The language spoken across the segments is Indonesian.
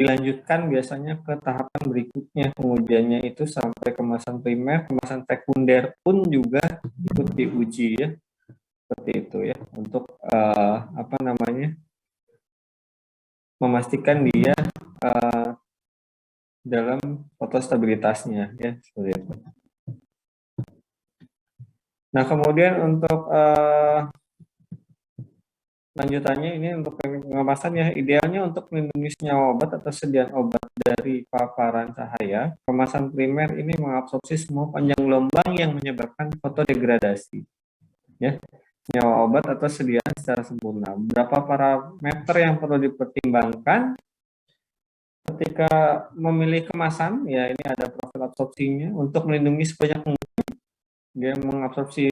dilanjutkan biasanya ke tahapan berikutnya, pengujiannya itu sampai kemasan primer, kemasan sekunder pun juga ikut diuji ya, seperti itu ya, untuk apa namanya, memastikan dia dalam fotostabilitasnya ya, seperti itu. Nah kemudian untuk lanjutannya ini untuk pengemasan ya, idealnya untuk melindungi senyawa obat atau sediaan obat dari paparan cahaya, kemasan primer ini mengabsorpsi semua panjang gelombang yang menyebabkan fotodegradasi ya, senyawa obat atau sediaan secara sempurna. Beberapa parameter yang perlu dipertimbangkan ketika memilih kemasan ya, ini ada profil absorpsinya untuk melindungi sebanyak mungkin, dia mengabsorpsi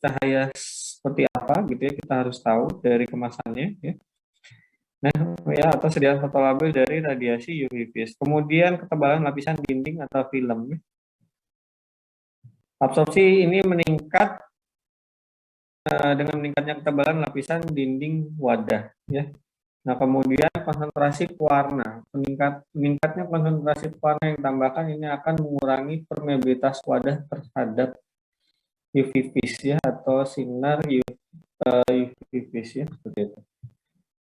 cahaya seperti apa gitu ya, kita harus tahu dari kemasannya ya. Nah ya, atau sediaan fotolabel dari radiasi UV-vis. Kemudian ketebalan lapisan dinding atau film ya. Absorpsi ini meningkat dengan meningkatnya ketebalan lapisan dinding wadah ya. Nah kemudian konsentrasi pewarna, meningkatnya konsentrasi pewarna yang ditambahkan ini akan mengurangi permeabilitas wadah terhadap UV-vis ya, atau sinar UV-vis ya, seperti itu.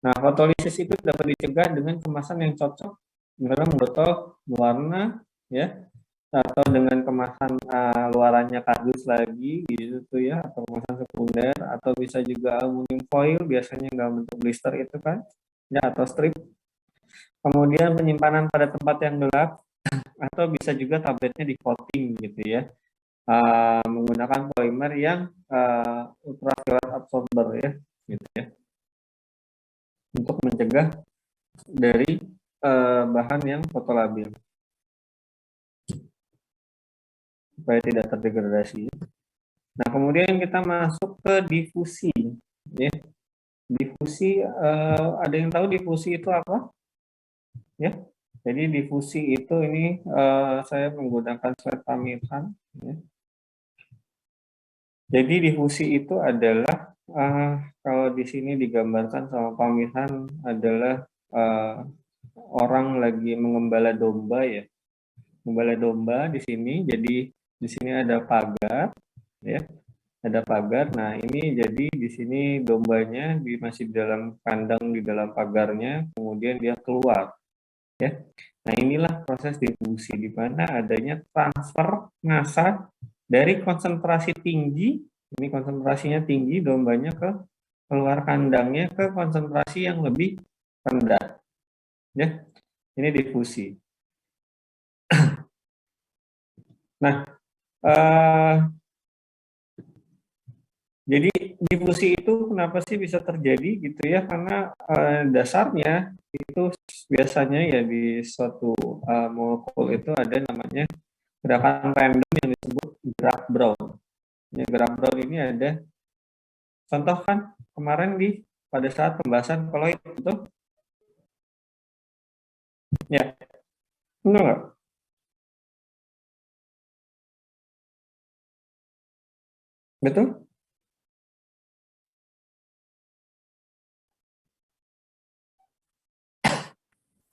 Nah, fotolisis itu dapat dicegah dengan kemasan yang cocok dalam botol warna ya, atau dengan kemasan luarannya kardus lagi gitu ya, atau kemasan sekunder, atau bisa juga aluminium foil biasanya dalam bentuk blister itu kan ya, atau strip. Kemudian penyimpanan pada tempat yang gelap, atau bisa juga tabletnya di coating gitu ya, menggunakan polimer yang ultraviolet absorber ya, gitu ya, untuk mencegah dari bahan yang fotolabil supaya tidak terdegradasi. Nah kemudian kita masuk ke difusi ya. Difusi, ada yang tahu difusi itu apa ya? Jadi difusi itu ini saya menggunakan slide Pamirhan ya. Jadi difusi itu adalah kalau di sini digambarkan sama Pamirhan adalah orang lagi mengembala domba ya. Mengembala domba di sini. Jadi di sini ada pagar ya. Ada pagar. Nah, ini jadi di sini dombanya masih di dalam kandang, di dalam pagarnya, kemudian dia keluar ya. Nah, inilah proses difusi di mana adanya transfer massa dari konsentrasi tinggi, ini konsentrasinya tinggi dombanya ke keluar kandangnya ke konsentrasi yang lebih rendah. Ya. Ini difusi. Nah, jadi difusi itu kenapa sih bisa terjadi gitu ya? Karena dasarnya itu biasanya ya di suatu molekul itu ada namanya gerakan random yang disebut gerak Brown. Ya, gerak Brown ini ada contoh kan kemarin pada saat pembahasan koloid itu, ya, enggak? Betul?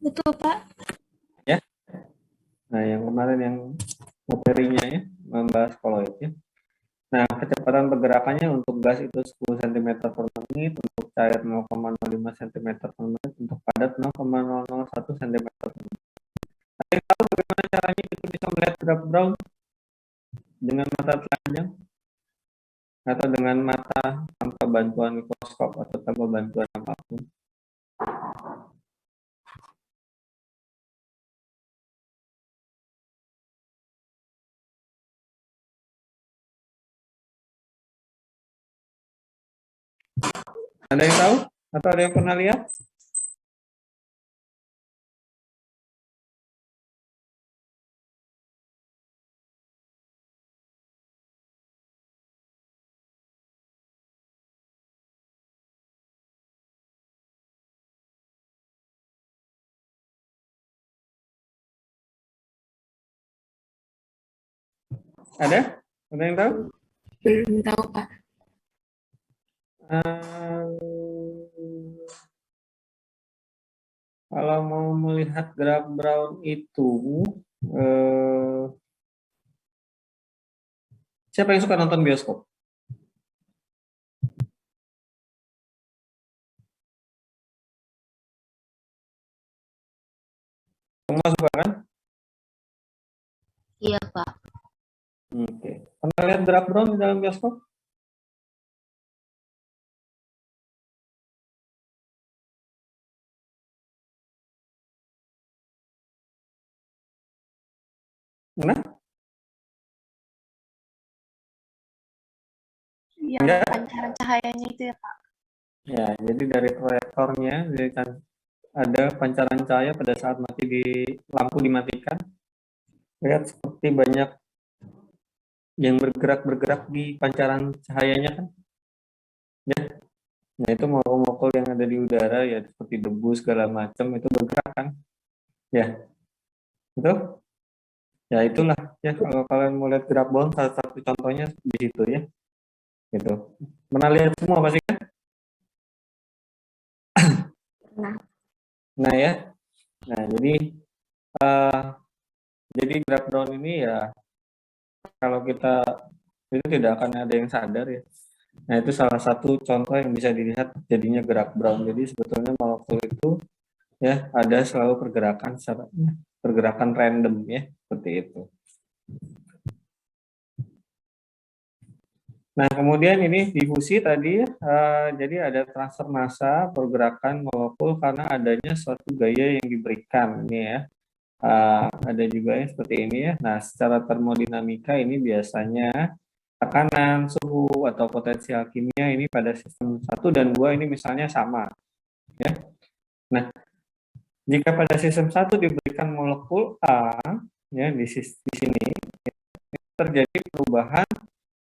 Betul, Pak. Ya. Nah, yang kemarin yang materinya ya, membahas koloid ya. Nah, kecepatan pergerakannya untuk gas itu 10 cm per menit, untuk cair 0,05 cm per menit, untuk padat 0,001 cm per menit. Ada yang tahu bagaimana caranya kita bisa melihat graf Brown dengan mata telanjang atau dengan mata tanpa bantuan mikroskop atau tanpa bantuan apapun? Ada yang tahu? Atau ada yang pernah lihat? Ada? Ada yang tahu? Belum tahu, Pak. Uh, Kalau mau melihat graf Brown itu, siapa yang suka nonton bioskop? Semua suka kan? Iya, Pak. Oke. Pernah lihat graf Brown di dalam bioskop? Nah, Yang enggak. pancaran cahayanya itu ya, Pak. Ya, jadi dari proyektornya ada pancaran cahaya pada saat lampu dimatikan. Lihat seperti banyak yang bergerak-bergerak di pancaran cahayanya kan? Ya. Nah, itu molekul-molekul yang ada di udara ya seperti debu segala macam itu bergerak kan? Ya, itu. Ya itulah ya kalau kalian mau lihat graf Brown salah satu contohnya di situ ya. Gitu. Pernah lihat semua pasti kan? Nah, Nah ya. Nah, uh, jadi graf Brown ini ya kalau kita itu tidak akan ada yang sadar ya. Nah, itu salah satu contoh yang bisa dilihat jadinya graf Brown. Jadi sebetulnya molekul itu ya ada selalu pergerakan random ya, seperti itu. Nah, kemudian ini difusi tadi, jadi ada transfer massa pergerakan molekul karena adanya suatu gaya yang diberikan ini ya. Ada juga yang seperti ini ya. Nah, secara termodinamika ini biasanya tekanan, suhu, atau potensial kimia ini pada sistem 1 dan 2 ini misalnya sama. Ya. Nah, jika pada sistem 1 diberikan molekul A, ya di sini terjadi perubahan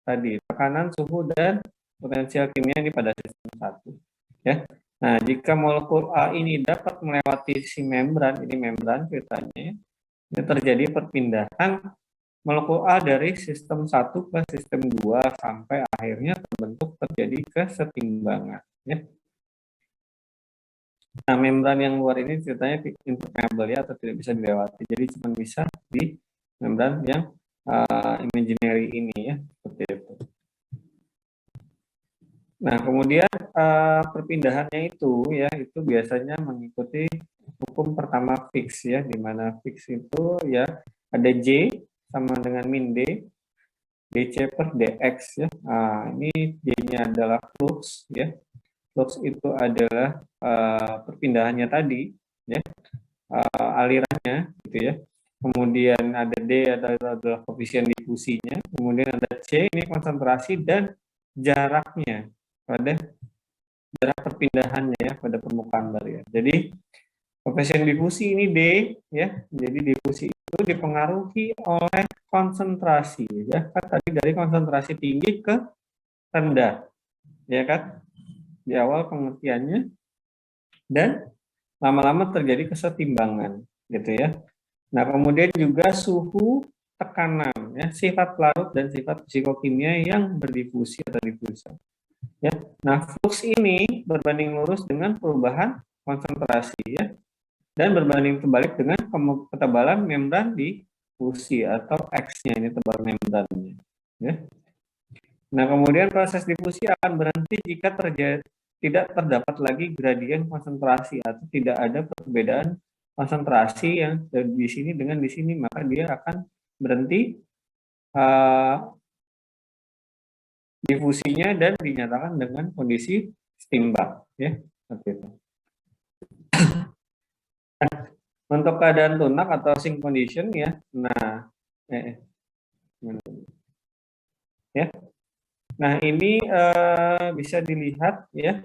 tadi, tekanan, suhu, dan potensial kimia ini pada sistem 1. Ya. Nah, jika molekul A ini dapat melewati si membran, ini membran ceritanya, ini terjadi perpindahan molekul A dari sistem 1 ke sistem 2 sampai akhirnya terjadi kesetimbangan. Ya. Nah, membran yang luar ini ceritanya impermeable ya, atau tidak bisa dilewati. Jadi cuma bisa di membran yang imaginary ini ya, seperti itu. Nah, kemudian perpindahannya itu ya, itu biasanya mengikuti hukum pertama fix ya, di mana fix itu ya ada J sama dengan min D, dc per dx ya. Nah, ini J-nya adalah flux ya. Flux itu adalah perpindahannya tadi ya, alirannya gitu ya. Kemudian ada D adalah koefisien difusinya, kemudian ada C ini konsentrasi dan jaraknya pada jarak perpindahannya ya pada permukaan barrier. Jadi koefisien difusi ini D ya. Jadi difusi itu dipengaruhi oleh konsentrasi ya. Kan tadi dari konsentrasi tinggi ke rendah. Ya kan? Di awal pengertiannya, dan lama-lama terjadi kesetimbangan gitu ya. Nah, kemudian juga suhu, tekanan ya, sifat larut dan sifat psikokimia yang berdifusi atau difusa. Ya. Nah, flux ini berbanding lurus dengan perubahan konsentrasi ya, dan berbanding terbalik dengan ketebalan membran difusi atau X-nya, ini tebal membrannya ya. Nah, kemudian proses difusi akan berhenti jika tidak terdapat lagi gradien konsentrasi atau tidak ada perbedaan konsentrasi yang di sini dengan di sini, maka dia akan berhenti difusinya dan dinyatakan dengan kondisi setimbang ya, seperti itu. Untuk keadaan tunak atau sync condition ya, nah ya. Nah, ini bisa dilihat ya,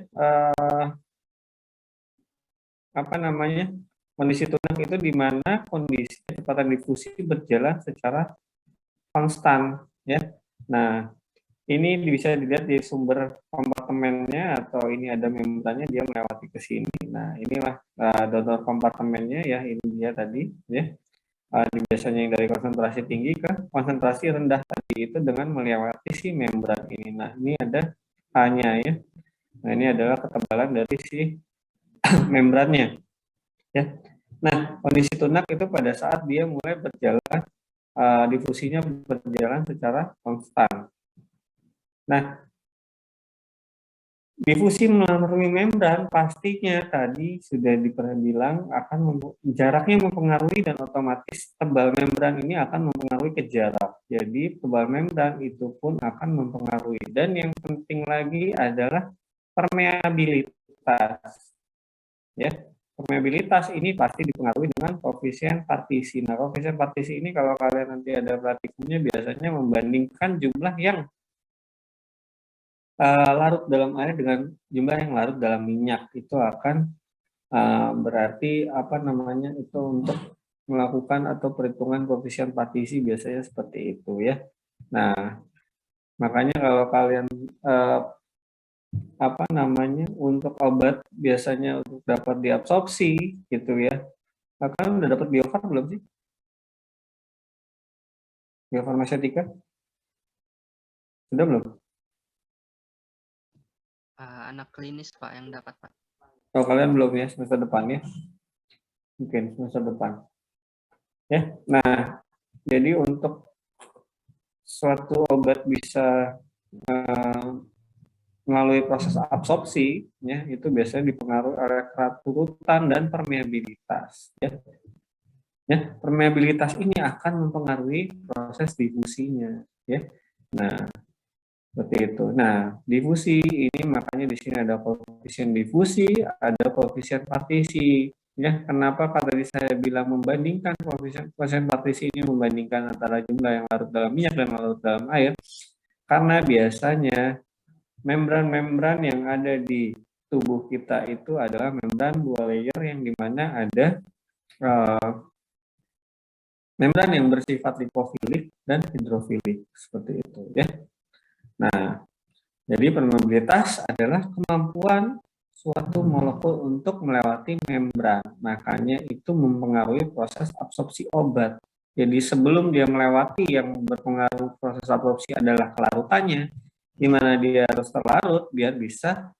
apa namanya, kondisi tunak itu di mana kondisi kecepatan difusi berjalan secara konstan ya. Nah, ini bisa dilihat di sumber kompartemennya, atau ini ada membrannya, dia melewati ke sini. Nah, inilah donor kompartemennya ya, ini dia tadi ya. Biasanya yang dari konsentrasi tinggi ke konsentrasi rendah tadi itu dengan melewati si membran ini. Nah, ini ada H-nya ya. Nah, ini adalah ketebalan dari si membrannya ya. Nah, kondisi tunak itu pada saat dia mulai berjalan, difusinya berjalan secara konstan. Nah, difusi melalui membran pastinya tadi sudah dibilang akan jaraknya mempengaruhi dan otomatis tebal membran ini akan mempengaruhi ke jarak. Jadi tebal membran itu pun akan mempengaruhi. Dan yang penting lagi adalah permeabilitas. Ya, permeabilitas ini pasti dipengaruhi dengan koefisien partisi. Nah, koefisien partisi ini kalau kalian nanti ada praktikumnya biasanya membandingkan jumlah yang larut dalam air dengan jumlah yang larut dalam minyak. Itu akan berarti apa namanya itu untuk melakukan atau perhitungan koefisien partisi biasanya seperti itu ya. Nah, makanya kalau kalian apa namanya untuk obat biasanya untuk dapat diabsorpsi gitu ya. Kalian udah dapat biofarm belum sih? Biofarmasetika? Sudah belum? Anak klinis Pak yang dapat Pak. Kalau kalian belum ya semester depan ya? Mungkin semester depan. Ya, nah jadi untuk suatu obat bisa melalui proses absorpsi, ya itu biasanya dipengaruhi oleh kerutan dan permeabilitas. Ya, permeabilitas ini akan mempengaruhi proses difusinya. Ya, nah seperti itu. Nah, difusi ini makanya di sini ada koefisien difusi, ada koefisien partisi. Ya, kenapa tadi saya bilang membandingkan koefisien partisi ini membandingkan antara jumlah yang larut dalam minyak dan larut dalam air? Karena biasanya membran-membran yang ada di tubuh kita itu adalah membran dua layer yang dimana ada membran yang bersifat lipofilik dan hidrofilik seperti itu ya. Nah, jadi permeabilitas adalah kemampuan suatu molekul untuk melewati membran. Makanya itu mempengaruhi proses absorpsi obat. Jadi sebelum dia melewati yang berpengaruh proses absorpsi adalah kelarutannya, di mana dia harus terlarut biar bisa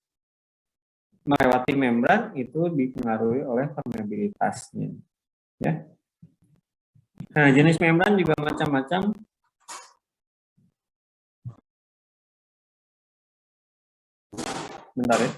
melewati membran itu dipengaruhi oleh permeabilitasnya. Ya. Nah, jenis membran juga macam-macam. Bentar ya.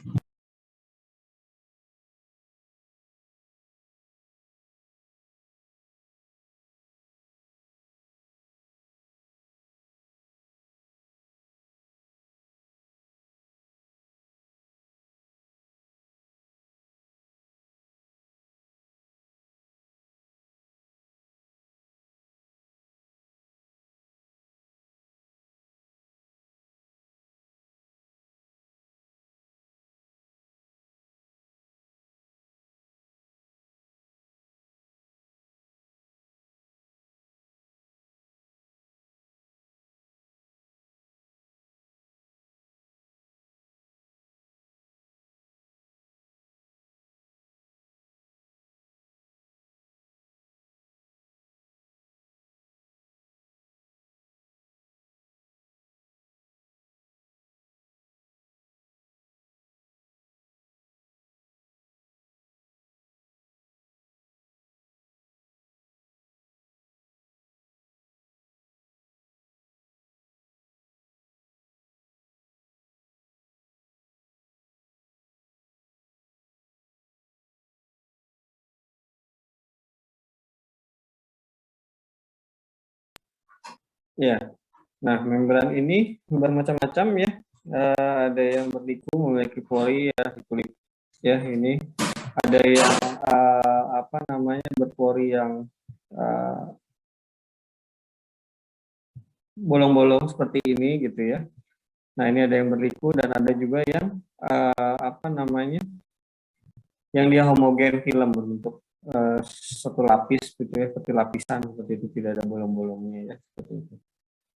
Ya. Nah, membran ini bermacam-macam ya. Ada yang berliku memiliki pori ya, kulit ya ini. Ada yang apa namanya berpori yang bolong-bolong seperti ini gitu ya. Nah, ini ada yang berliku dan ada juga yang apa namanya yang dia homogen film berbentuk satu lapis gitu ya, seperti lapisan seperti itu, tidak ada bolong-bolongnya ya seperti itu.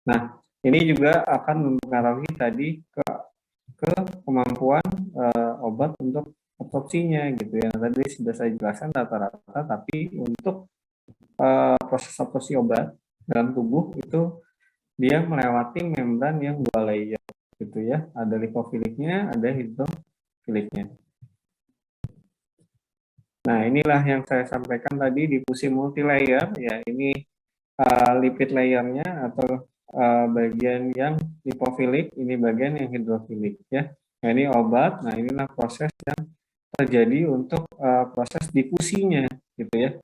Nah, ini juga akan mempengaruhi tadi ke kemampuan obat untuk absorpsinya gitu ya. Tadi sudah saya jelaskan rata-rata, tapi untuk proses absorpsi obat dalam tubuh itu dia melewati membran yang dua layer gitu ya. Ada lipofiliknya, ada hidrofiliknya. Nah, inilah yang saya sampaikan tadi, difusi multilayer, ya ini lipid layernya atau bagian yang lipofilik, ini bagian yang hidrofilik ya. Nah, ini obat. Nah, inilah proses yang terjadi untuk proses difusinya gitu ya.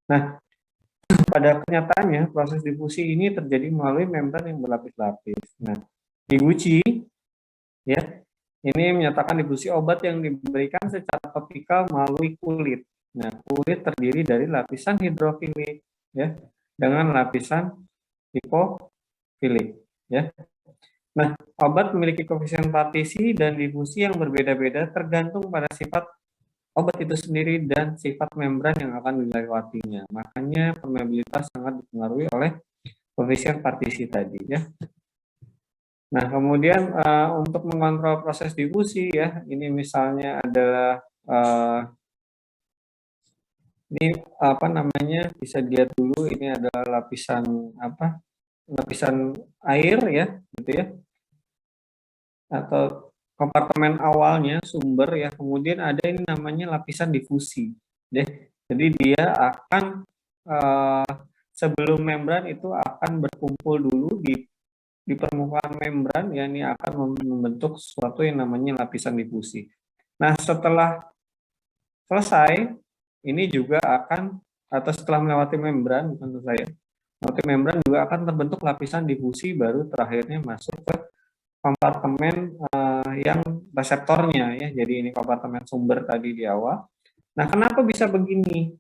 Nah, pada kenyataannya proses difusi ini terjadi melalui membran yang berlapis-lapis. Nah, di uji ya, ini menyatakan difusi obat yang diberikan secara topikal melalui kulit. Nah, kulit terdiri dari lapisan hidrofilik ya dengan lapisan lipofilik ya. Nah, obat memiliki koefisien partisi dan difusi yang berbeda-beda tergantung pada sifat obat itu sendiri dan sifat membran yang akan dilewatinya. Makanya permeabilitas sangat dipengaruhi oleh koefisien partisi tadi ya. Nah, kemudian untuk mengontrol proses difusi ya, ini misalnya adalah ini apa namanya, bisa dilihat dulu, ini adalah lapisan apa? Lapisan air ya, gitu ya. Atau kompartemen awalnya sumber ya, kemudian ada ini namanya lapisan difusi ya. Jadi dia akan sebelum membran itu akan berkumpul dulu di permukaan membran ya, ini akan membentuk sesuatu yang namanya lapisan difusi. Nah, setelah selesai ini juga akan, atau setelah melewati membran, bukan selesai ya, melewati membran juga akan terbentuk lapisan difusi, baru terakhirnya masuk ke kompartemen yang reseptornya ya. Jadi ini kompartemen sumber tadi di awal. Nah, kenapa bisa begini?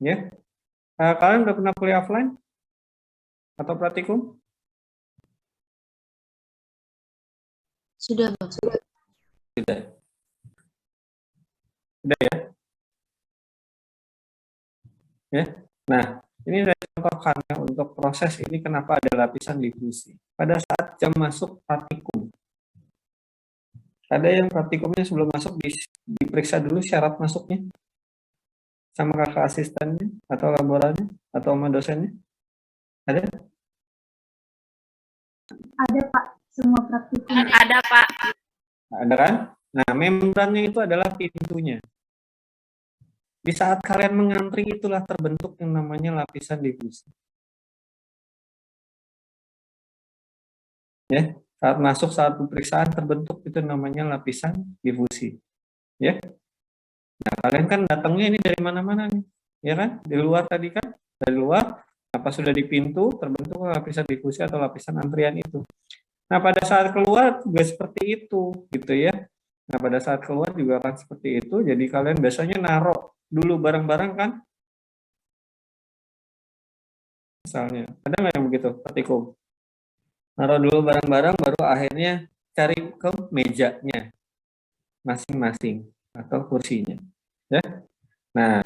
Ya, kalian udah pernah kuliah offline atau praktikum? Sudah, Bang. Sudah. Sudah ya? Ya. Nah, ini saya contohkan ya, untuk proses ini kenapa ada lapisan difusi. Pada saat jam masuk praktikum, ada yang praktikumnya sebelum masuk diperiksa dulu syarat masuknya sama kakak asistennya atau laborannya atau sama dosennya? Ada? Ada, Pak. Semua praktikum. Ada, Pak. Ada kan? Nah, membrannya itu adalah pintunya. Di saat kalian mengantri itulah terbentuk yang namanya lapisan difusi. Ya, saat masuk, saat pemeriksaan terbentuk itu namanya lapisan difusi. Ya. Nah, kalian kan datangnya ini dari mana-mana nih. Ya kan? Di luar tadi kan? Dari luar, apa sudah di pintu terbentuk lapisan difusi atau lapisan antrian itu. Nah, pada saat keluar juga seperti itu, gitu ya. Nah, pada saat keluar juga akan seperti itu. Jadi kalian biasanya naruh dulu barang-barang kan? Misalnya, ada nggak yang begitu, praktikum? Naruh dulu barang-barang, baru akhirnya cari ke mejanya masing-masing atau kursinya. Ya. Nah,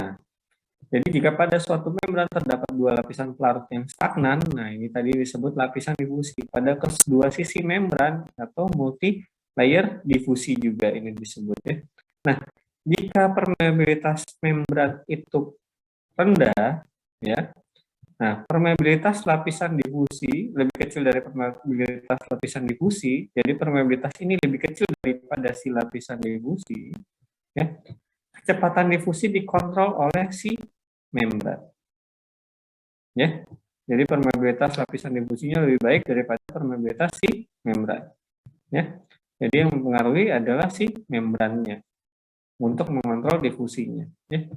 jadi jika pada suatu membran terdapat dua lapisan pelarut yang stagnan, nah ini tadi disebut lapisan difusi. Pada kedua sisi membran atau multi layer difusi juga ini disebut ya. Nah, jika permeabilitas membran itu rendah ya. Nah, permeabilitas lapisan difusi lebih kecil dari permeabilitas lapisan difusi, jadi permeabilitas ini lebih kecil daripada si lapisan difusi ya. Kecepatan difusi dikontrol oleh si membran. Ya. Jadi permeabilitas lapisan difusinya lebih baik daripada permeabilitas si membran. Ya. Jadi yang mempengaruhi adalah si membrannya untuk mengontrol difusinya. Ya.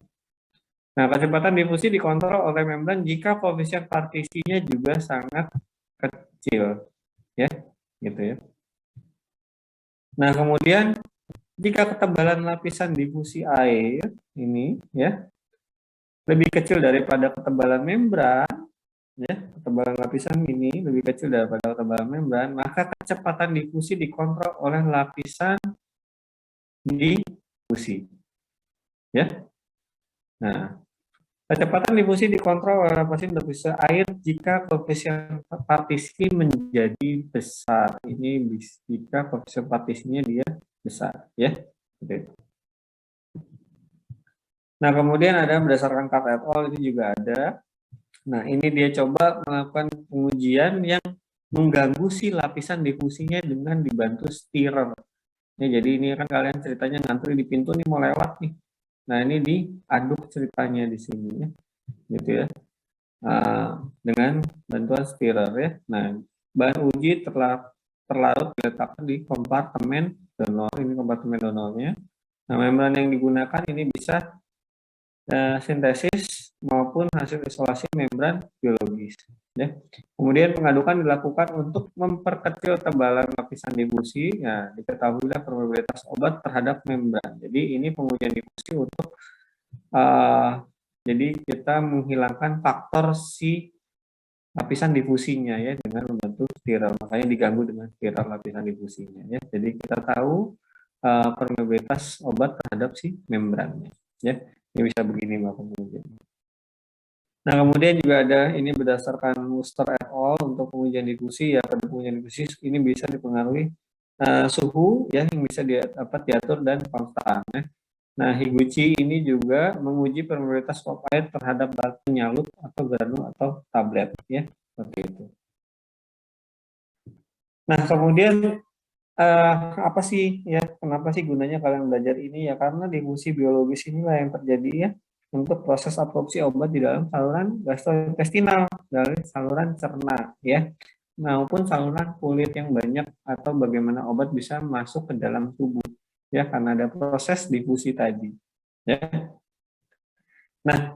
Nah, kecepatan difusi dikontrol oleh membran jika koefisien partisinya juga sangat kecil. Ya, gitu ya. Nah, kemudian jika ketebalan lapisan difusi air ini ya lebih kecil daripada ketebalan membran, ya, ketebalan lapisan ini lebih kecil daripada ketebalan membran, maka kecepatan difusi dikontrol oleh lapisan difusi. Ya. Nah, kecepatan difusi dikontrol oleh lapisan difusi air jika koefisien partisi menjadi besar. Ini jika koefisien partisinya dia besar, ya. Oke. Nah, kemudian ada berdasarkan Kat et al. Itu juga ada. Nah, ini dia coba melakukan pengujian yang mengganggu si lapisan difusinya dengan dibantu stirrer. Ya, jadi ini kan kalian ceritanya ngantri di pintu nih, mau lewat nih. Nah, ini diaduk ceritanya di sini ya, gitu ya. Dengan bantuan stirrer ya. Nah, bahan uji terlarut diletakkan di kompartemen donor, ini kompartemen donornya. Nah, membran yang digunakan ini bisa sintesis maupun hasil isolasi membran biologis. Ya. Kemudian pengadukan dilakukan untuk memperkecil tebalan lapisan difusi. Ya, diketahuilah probabilitas obat terhadap membran. Jadi ini pengujian difusi untuk jadi kita menghilangkan faktor si lapisan difusinya ya dengan membantu spiral. Makanya diganggu dengan spiral lapisan difusinya ya. Jadi kita tahu permeabilitas obat terhadap si membrannya ya. Ini bisa begini Mbak pengujian. Nah, kemudian juga ada ini berdasarkan Worcester et al. Untuk pengujian difusi ya. Pada pengujian difusi ini bisa dipengaruhi suhu ya yang bisa dapat diatur dan konstan ya. Nah, Higuchi ini juga menguji permeabilitas pop air terhadap bahan penyalut atau granul atau tablet ya, seperti itu. Nah, kemudian apa sih ya, kenapa sih gunanya kalian belajar ini ya? Karena difusi biologis inilah yang terjadi ya untuk proses absorpsi obat di dalam saluran gastrointestinal, dari saluran cerna ya, maupun saluran kulit yang banyak, atau bagaimana obat bisa masuk ke dalam tubuh ya karena ada proses difusi tadi ya. Nah,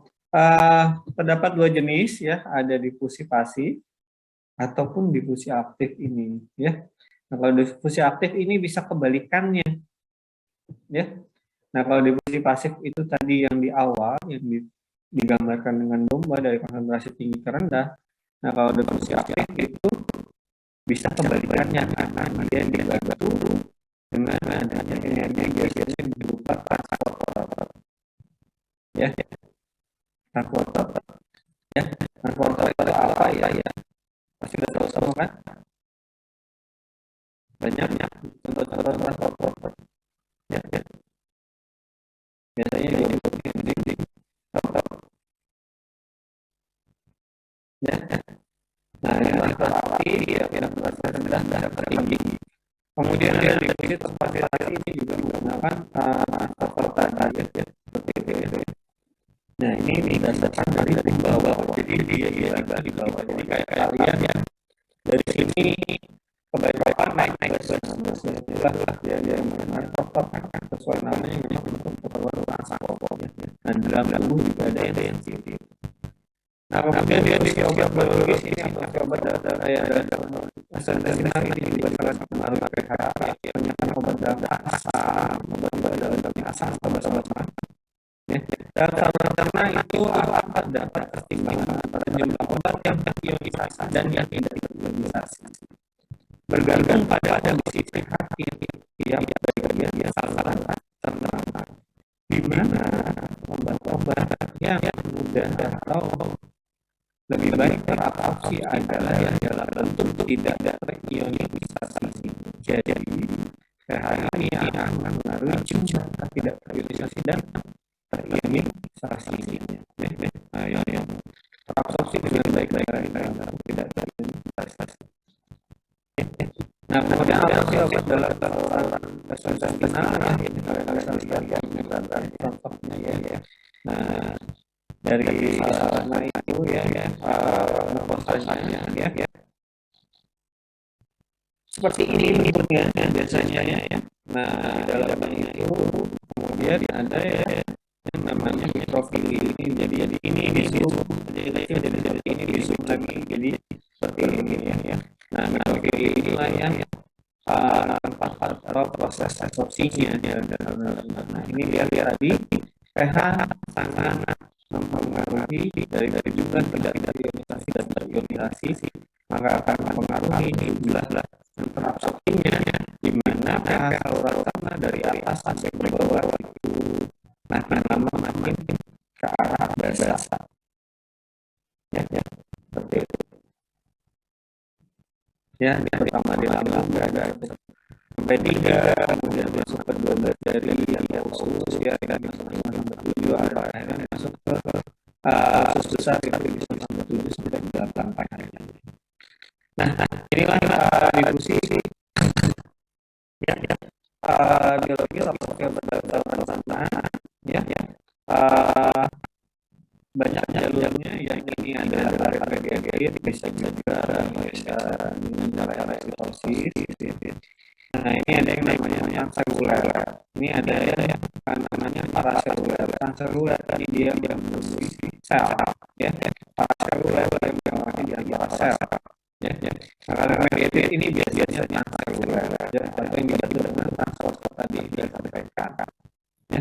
terdapat dua jenis ya, ada difusi pasif ataupun difusi aktif ini ya. Nah, kalau difusi aktif ini bisa kebalikannya ya. Nah, kalau difusi pasif itu tadi yang di awal yang digambarkan dengan domba dari konsentrasi tinggi ke rendah. Nah, kalau difusi aktif itu bisa kebalikannya karena dia dibantu dengan adanya energi biasanya berupa transporter ya. Transporter ya. Transporter itu apa ya? Pasti udah tahu semua kan? Banyak contoh-contoh transporter ya. Biasanya di ya. Nah, yang terapi ya yang berasal rendah dan tertinggi. Kemudian ada di tempat ini juga menggunakan transporter tadi ya, seperti itu. Nah, ini berdasarkan dari bawah, jadi dia di bawah. Jadi kayak kalian ya dari sini kebanyakan naik itulah dia mengenai pokok sesuai namanya memang untuk keperluan rasa pokoknya. Nah, dalam tubuh juga ada yang seperti itu. Nah, kemudian dia di obat biologis ini yang obat kayak asam ini juga sangat mempengaruhi pH. Kebanyakan obat dalam asam, obat dalam asam, obat-obat ya. Dan karena itu akan dapat pertimbangan antara jumlah obat yang terionisasi dan yang tidak terionisasi. Bergantung pada kondisi pH yang bagian saluran cerna, di mana obat-obat yang mudah atau lebih baik terabsorpsi adalah yang dalam bentuk tidak terionisasi. Jadi pH ini akan mengaruhi jumlah tidak terionisasi dan terionisasinya. Nah, yang terabsorpsi dengan baik-baik tidak terionisasi. Nah, kemudian apa sih obat dalam saluran gastrointestinal ya? Ini kalian lihat yang contohnya ya. Nah, dari sarana itu ya, prosesnya ya. Seperti ini bentuknya biasanya ya. Nah, di dalamnya itu kemudian ada yang namanya mikrofili. Jadi ini bisum, jadi ini bisum lagi. Jadi seperti ini ya. Nah, mikrofili inilah yang tempat proses absorpsinya. Nah, ini dia tadi pH sangat mempengaruhi dari juga tidak terionisasi dan terionisasi, maka akan mempengaruhi jumlah yang terabsorpsinya, di mana pH saluran cerna dari atas sampai ke bawah itu makin lama makin ke arah basa ya, seperti itu ya. Pertama di lambung berada sampai 3, kemudian masuk ke 12 dari yang usus ya, dan sampai 7 akhirnya masuk ke usus besar tapi bisa sampai 7 sampai 8 panjangnya. Nah, inilah difusi ya biologi atau obat dalam ya diet, bisa juga dengan cara eksosis. Nah, ini ada yang namanya transeluler. Ini ada yang namanya paraseluler. Transeluler tadi dia memenuhi sel, ya. Paraseluler yang melewati di antara sel, ya. Nah, kalau mediated ini biasanya transeluler, ya. Atau yang dibantu dengan transporter tadi dia sampaikan, ya.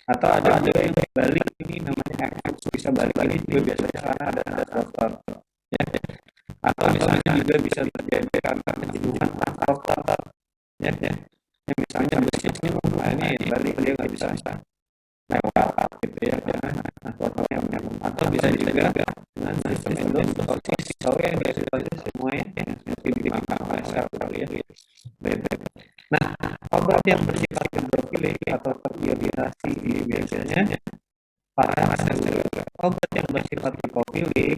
Atau ada yang balik, ini namanya efflux, bisa balik ini juga biasanya karena ada transporter, ya. Atau misalnya juga bisa terjadi karena kejenuhan transporter, ya. Yang misalnya busnya ini balik dia nggak bisa lewat gitu ya, transporternya atau bisa juga dengan sistem endoskosis yang biasanya semuanya yang dimakan oleh sel kali ya. Nah, obat yang bersifat hidrofilik atau teriorisasi biasanya paraseluler. Obat yang bersifat hipofilik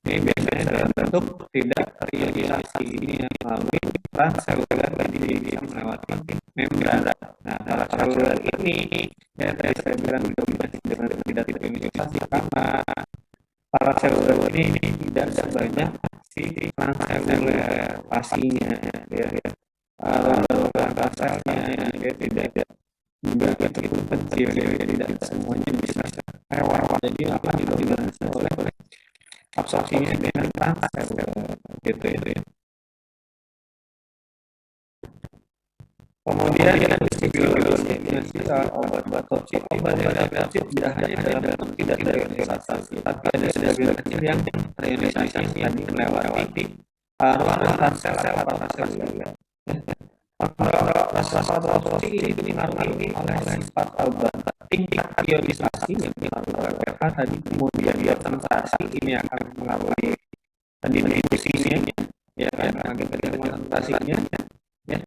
ini biasanya dalam bentuk tidak teriorisasi, ini yang melalui transeluler, jadi bisa melewati membran. Nah, paraseluler ini ya tadi saya bilang dominasi dengan tidak teriorisasi karena paraseluler ini tidak sebanyak si transeluler pastinya, ya. Rongga selnya dia tidak juga itu kecil, ya, tidak semuanya bisa lewat, jadi akan didominasi oleh absorpsinya dengan transeluler gitu ya. Kemudian distribusi obat toksit. Obat toksit tidak hanya dalam bentuk tidak teriorisasi, tapi ada sebagian kecil yang teriorisasi tadi melewati ruang transeluler paraseluler. Proses absorpsi ini dipengaruhi oleh sifat obat, tingkat ionisasi yang dipengaruhi oleh pH tadi, kemudian dia konsentrasi ini akan mengaruhi tadi difusinya, ya kan, agar konsentrasinya, ya,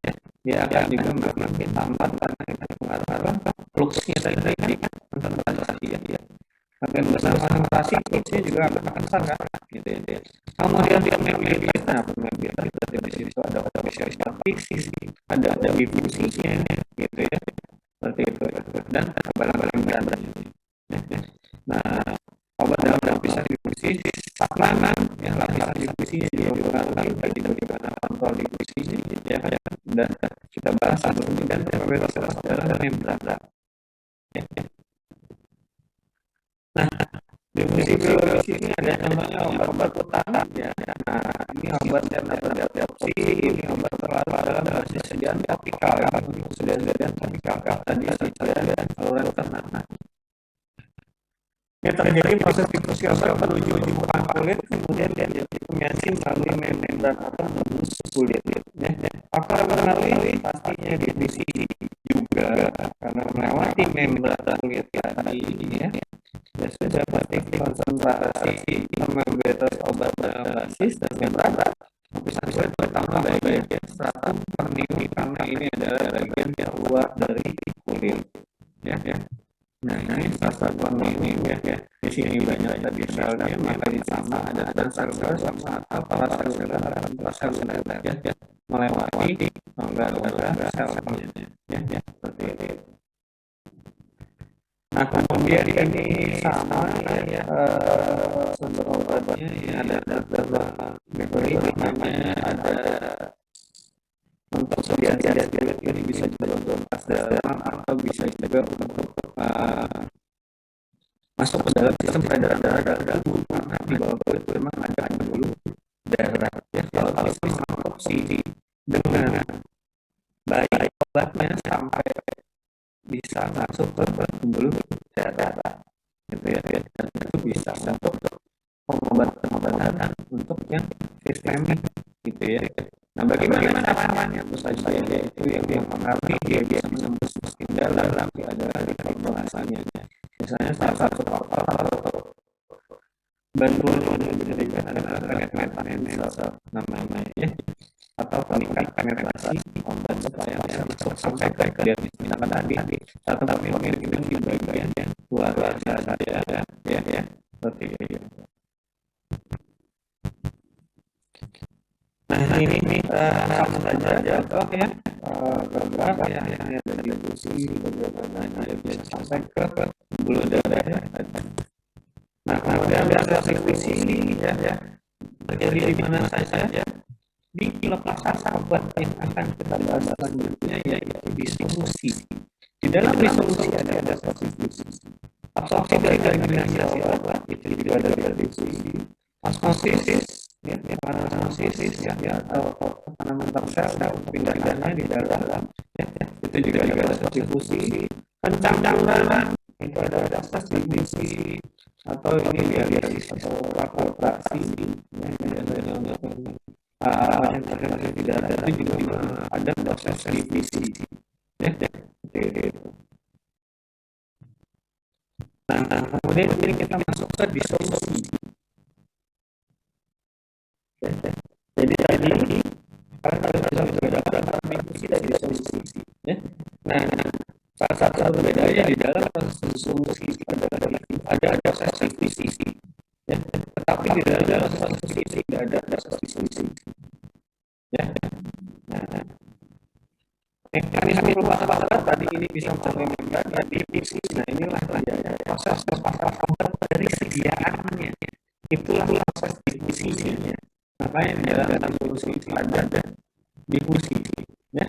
dia akan juga makin tambah karena kita mengarahkan fluxnya tadi konsentrasi, ya. Makin besar konsentrasi, fluxnya juga akan besar kan, gitu ya. Kemudian dia mobilitas, nah mobilitas di situ ada spesial fisik, ada difusinya, gitu ya, seperti itu, dan barang-barang berat. Nah, obat dalam bisa difusi makanan yang lapisan difusinya juga berpengaruh bagi bagaimana kontrol difusinya, ya, dan kita bahas sebelumnya dan probabilitas dalam membran. Ya. Nah, difusi biologis ini ada contohnya obat utama, ya. Nah, ini obat yang adaptasi, ini obat terlarut dalam basis sediaan topikal, ya. Untuk sediaan topikal tadi dan saluran cerna. Yang terjadi proses difusi obat menuju permukaan kulit, kemudian dia difumiasi melalui membran atau menembus kulit, ya. Faktor mempengaruhi pastinya difusi juga karena melewati membran kulit tadi, ya. Ya sudah pasti konsentrasi mobilitas obat dalam basis dan membran lapisan kulit pertama bagian stratum corneum karena ini adalah bagian terluar dari kulit, ya. Nah, ini stratum corneum, ya. Di sini banyak tadi selnya, maka di sama ada transeluler sama atau paraseluler, ya, melewati rongga selnya, ya, seperti ini. Nah, kemudian ini sama, ya, sumber obatnya, ya, ada bakteri namanya, ada untuk sediaan kulit ini bisa juga untuk dalam atau bisa juga untuk masuk ke dalam sistem peredaran darah tubuh, karena di bawah kulit memang ada pembuluh darah, ya. Kalau bisa absorpsi dengan baik obatnya sampai bisa masuk ke pembuluh darah, gitu ya, dan itu bisa untuk pengobatan untuk yang sistemik, gitu ya. Nah, bagaimana caranya? Tentu saja yaitu yang mempengaruhi dia bisa menembus mesin dalam, tapi adalah di formulasinya. Misalnya salah satu faktor bantuan yang diberikan adalah penetrasi namanya, ya, atau peningkat penetrasi obat supaya bisa masuk sampai ke dermis. Misalkan tadi satu pemilik itu di bagian luar saja, ya, seperti itu. Nah, ini sama saja contoh, ya, beberapa, ya, ini ada difusi bagaimana dia bisa sampai ke pembuluh darah, ya. Nah, kemudian ada difusi, ya, terjadi di mana saja? Di pelepasan obat yang akan kita bahas selanjutnya, yaitu disolusi. Di dalam disolusi ada substitusi. Absorpsi dari eliminasi obat itu juga ada disolusi. Osmosis, osmosis atau tanaman sel pindahnya di dalam, itu juga ada substitusi. Pencampuran itu ada proses distribusi atau ini dialisis atau filtrasi, yang terkait tidak ada itu juga ada proses divisi, Nah, kemudian ini kita masuk ke disolusi. Jadi tadi kalau kita sudah dapat diskusi dan disolusi, ya. Nah, salah satu perbedaannya di dalam proses disolusi ada proses divisi, ya. Tetapi di dalam proses divisi tidak ada proses disolusi, ya. Nah, mekanisme perubahan tadi ini bisa mengimplementasikan divisi. Nah, inilah proses obat dari sediaannya. Itulah proses divisinya. Makanya di dalam disolusi itu ada difusi, ya.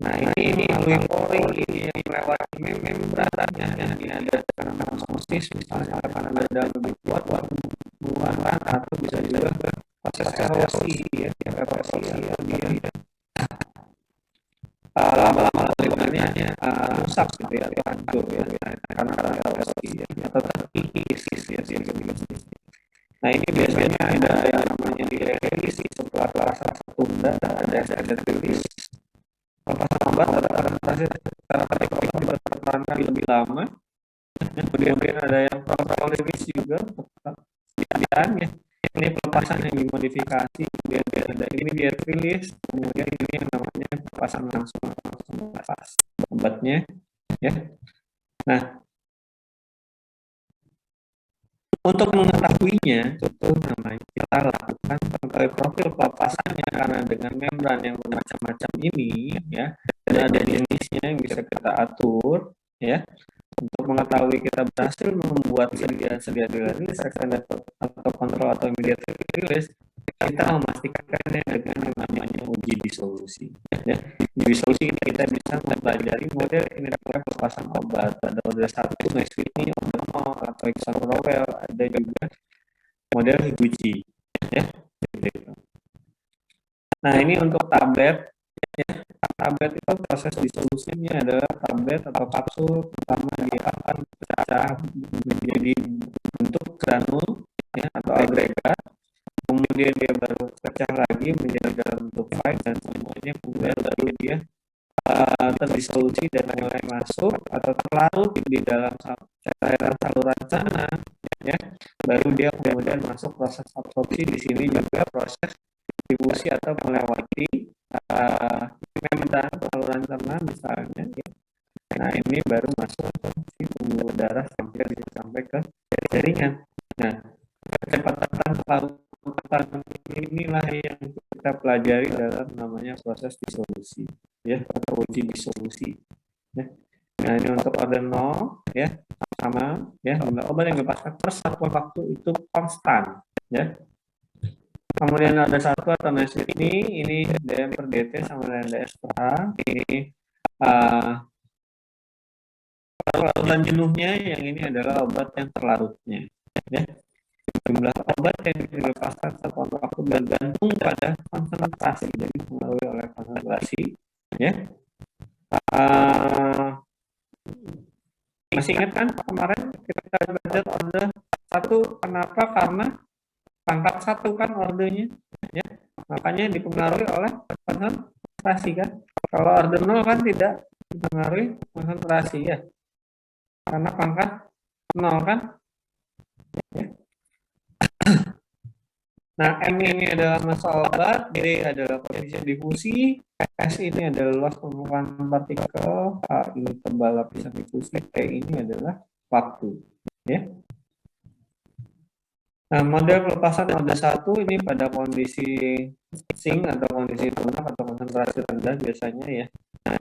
Nah, ini melalui pori ini yang melewati membrannya, ini ada karena osmosis misalnya karena ada lebih kuat mengeluarkan, atau bisa juga proses erosi, ya, erosi dia lama-lama lingkungannya rusak gitu ya, atau hancur ya, karena erosi, ya, atau terkikis ya, Nah, ini biasanya ada yang namanya dialisis setelah rasa tunda, ada rilis. Pelepasan obat secara berperan lebih lama. Kemudian ada yang protolisis juga, dan ya, ini pelepasan yang dimodifikasi. Kemudian ada immediate release. Kemudian ini yang namanya pelepasan langsung lepas obatnya, ya. Nah, untuk mengetahuinya, itu namanya kita lakukan profil pelepasannya, karena dengan membran yang bermacam-macam ini, ya, dan ada jenisnya yang bisa kita atur, ya. Untuk mengetahui kita berhasil membuat sedia rilis atau kontrol atau immediate release, kita memastikannya dengan yang namanya uji disolusi. Ya. Di disolusi ini kita bisa mempelajari model kinerja pelepasan obat. Ada model 1, Nesvini, Odomol, atau Ixoprowell, ada juga model Higuchi. Ya. Nah, ini untuk tablet. Ya. Tablet itu proses disolusinya adalah tablet atau kapsul, pertama dia akan pecah menjadi bentuk granul, ya, atau agregat. Kemudian dia baru pecah lagi menjadi dalam bentuk fine, dan semuanya kemudian baru dia terdisolusi dan mulai masuk atau terlarut di dalam cairan saluran sana, ya. Baru dia kemudian masuk proses absorpsi. Di sini juga proses distribusi atau melewati membran saluran cerna misalnya, ya. Nah, ini baru masuk ke pembuluh darah sampai ke jaringan. Nah, kecepatan inilah yang kita pelajari dalam namanya proses disolusi, ya, atau uji disolusi, ya. Nah, ini untuk order 0, ya, sama, ya, obat yang dilepaskan per satuan waktu itu konstan, ya. Kemudian ada satu atau ini DM per DT sama dengan DS per H. Ini larutan jenuhnya, yang ini adalah obat yang terlarutnya, ya. Jumlah obat yang dilepaskan satuan waktu bergantung pada konsentrasi, jadi dipengaruhi oleh konsentrasi, ya. Masih ingat kan kemarin kita belajar order 1, kenapa? Karena pangkat 1 kan ordernya, ya. Makanya dipengaruhi oleh konsentrasi kan. Kalau order 0 kan tidak dipengaruhi konsentrasi, ya, karena pangkat 0 kan, ya. Nah, M ini adalah massa obat, D adalah koefisien difusi, S ini adalah luas permukaan partikel, H ini tebal lapisan difusi, T ini adalah waktu, ya. Nah, model pelepasan mode 1 ini pada kondisi sink atau kondisi lunak atau konsentrasi rendah biasanya, ya.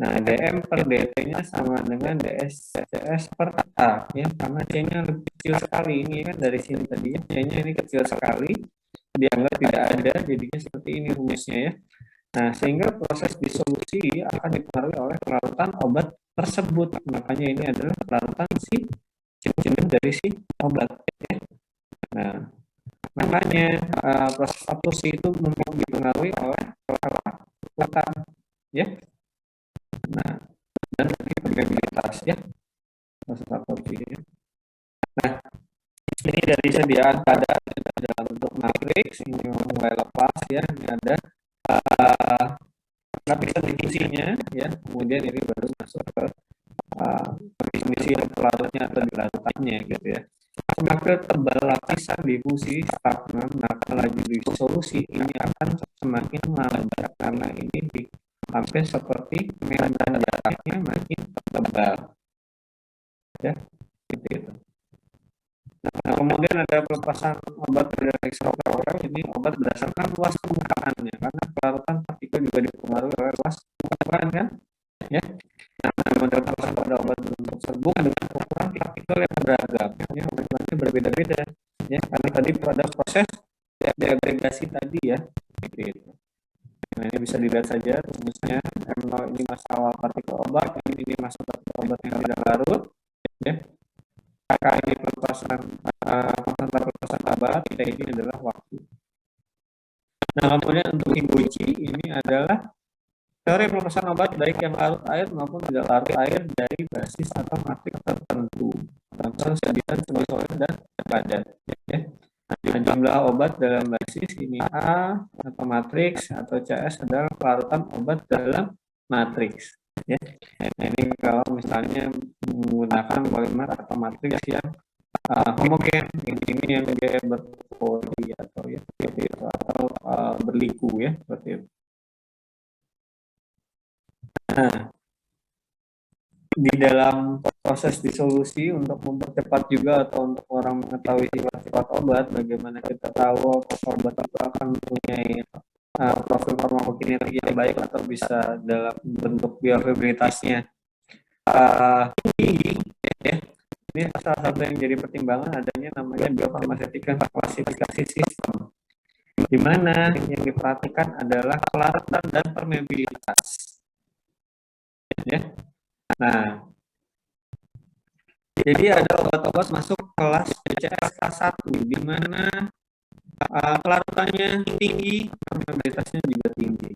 Nah, DM per DT-nya sama dengan DS per A, ya, karena C-nya lebih kecil sekali. Ini kan dari sini tadi, C-nya ini kecil sekali. dianggap tidak ada, jadinya seperti ini rumusnya ya. Nah, sehingga proses disolusi akan dipengaruhi oleh kelarutan obat tersebut. Makanya ini adalah kelarutan si jenuh dari si obat. Ya. Nah, makanya proses absorpsi itu dipengaruhi oleh kekuatan, ya. Nah, dan permeabilitas, ya, proses absorpsi. Ya. Nah, ini dari sediaan keadaan dalam bentuk matriks, ini mulai lepas, ya. Ini ada lapisan difusinya, ya. Kemudian ini baru masuk ke kondisi pelarutnya atau dilarutannya, gitu ya. Semakin tebal lapisan difusi stagnan, maka laju disolusi ini akan semakin lambat karena ini sampai seperti medan jaraknya makin tebal, ya, gitu itu. Nah, kemudian ada pelepasan obat dari ekstraktor. Ini obat berdasarkan luas permukaannya, karena pelarutan partikel juga dipengaruhi oleh luas permukaan, kan, ya. Nah, model pelepasan pada obat berbentuk serbuk dengan ukuran partikel yang beragam, ya, ukurannya berbeda-beda, ya, karena tadi pada proses deagregasi tadi, ya, gitu. Nah, ini bisa dilihat saja rumusnya. M0 ini masa awal partikel obat, ini masa partikel obat yang tidak larut, ya. K ini pelepasan pelepasan obat, T ini adalah waktu. Nah, kemudian untuk Higuchi ini adalah teori pelepasan obat baik yang larut air maupun tidak larut air dari basis atau matriks tertentu. Contoh sediaan sebagai solid dan padat. Ya. Nah, jumlah obat dalam basis ini A atau matriks atau CS adalah kelarutan obat dalam matriks. Ya. Nah, ini kalau misalnya menggunakan polimer atau matriks yang homogen, ini yang dia berpoli atau ya seperti itu, atau berliku, ya, seperti itu. Nah, di dalam proses disolusi untuk mempercepat juga atau untuk orang mengetahui sifat-sifat obat, bagaimana kita tahu obat itu akan mempunyai profil farmakokinetik yang baik atau bisa dalam bentuk bioavailabilitasnya tinggi, ya. Ini salah satu yang jadi pertimbangan adanya namanya biofarmaseutika klasifikasi sistem, di mana yang diperhatikan adalah kelarutan dan permeabilitas, ya. Nah, jadi ada obat-obat masuk kelas BCS kelas 1, di mana kelarutannya tinggi, permeabilitasnya juga tinggi.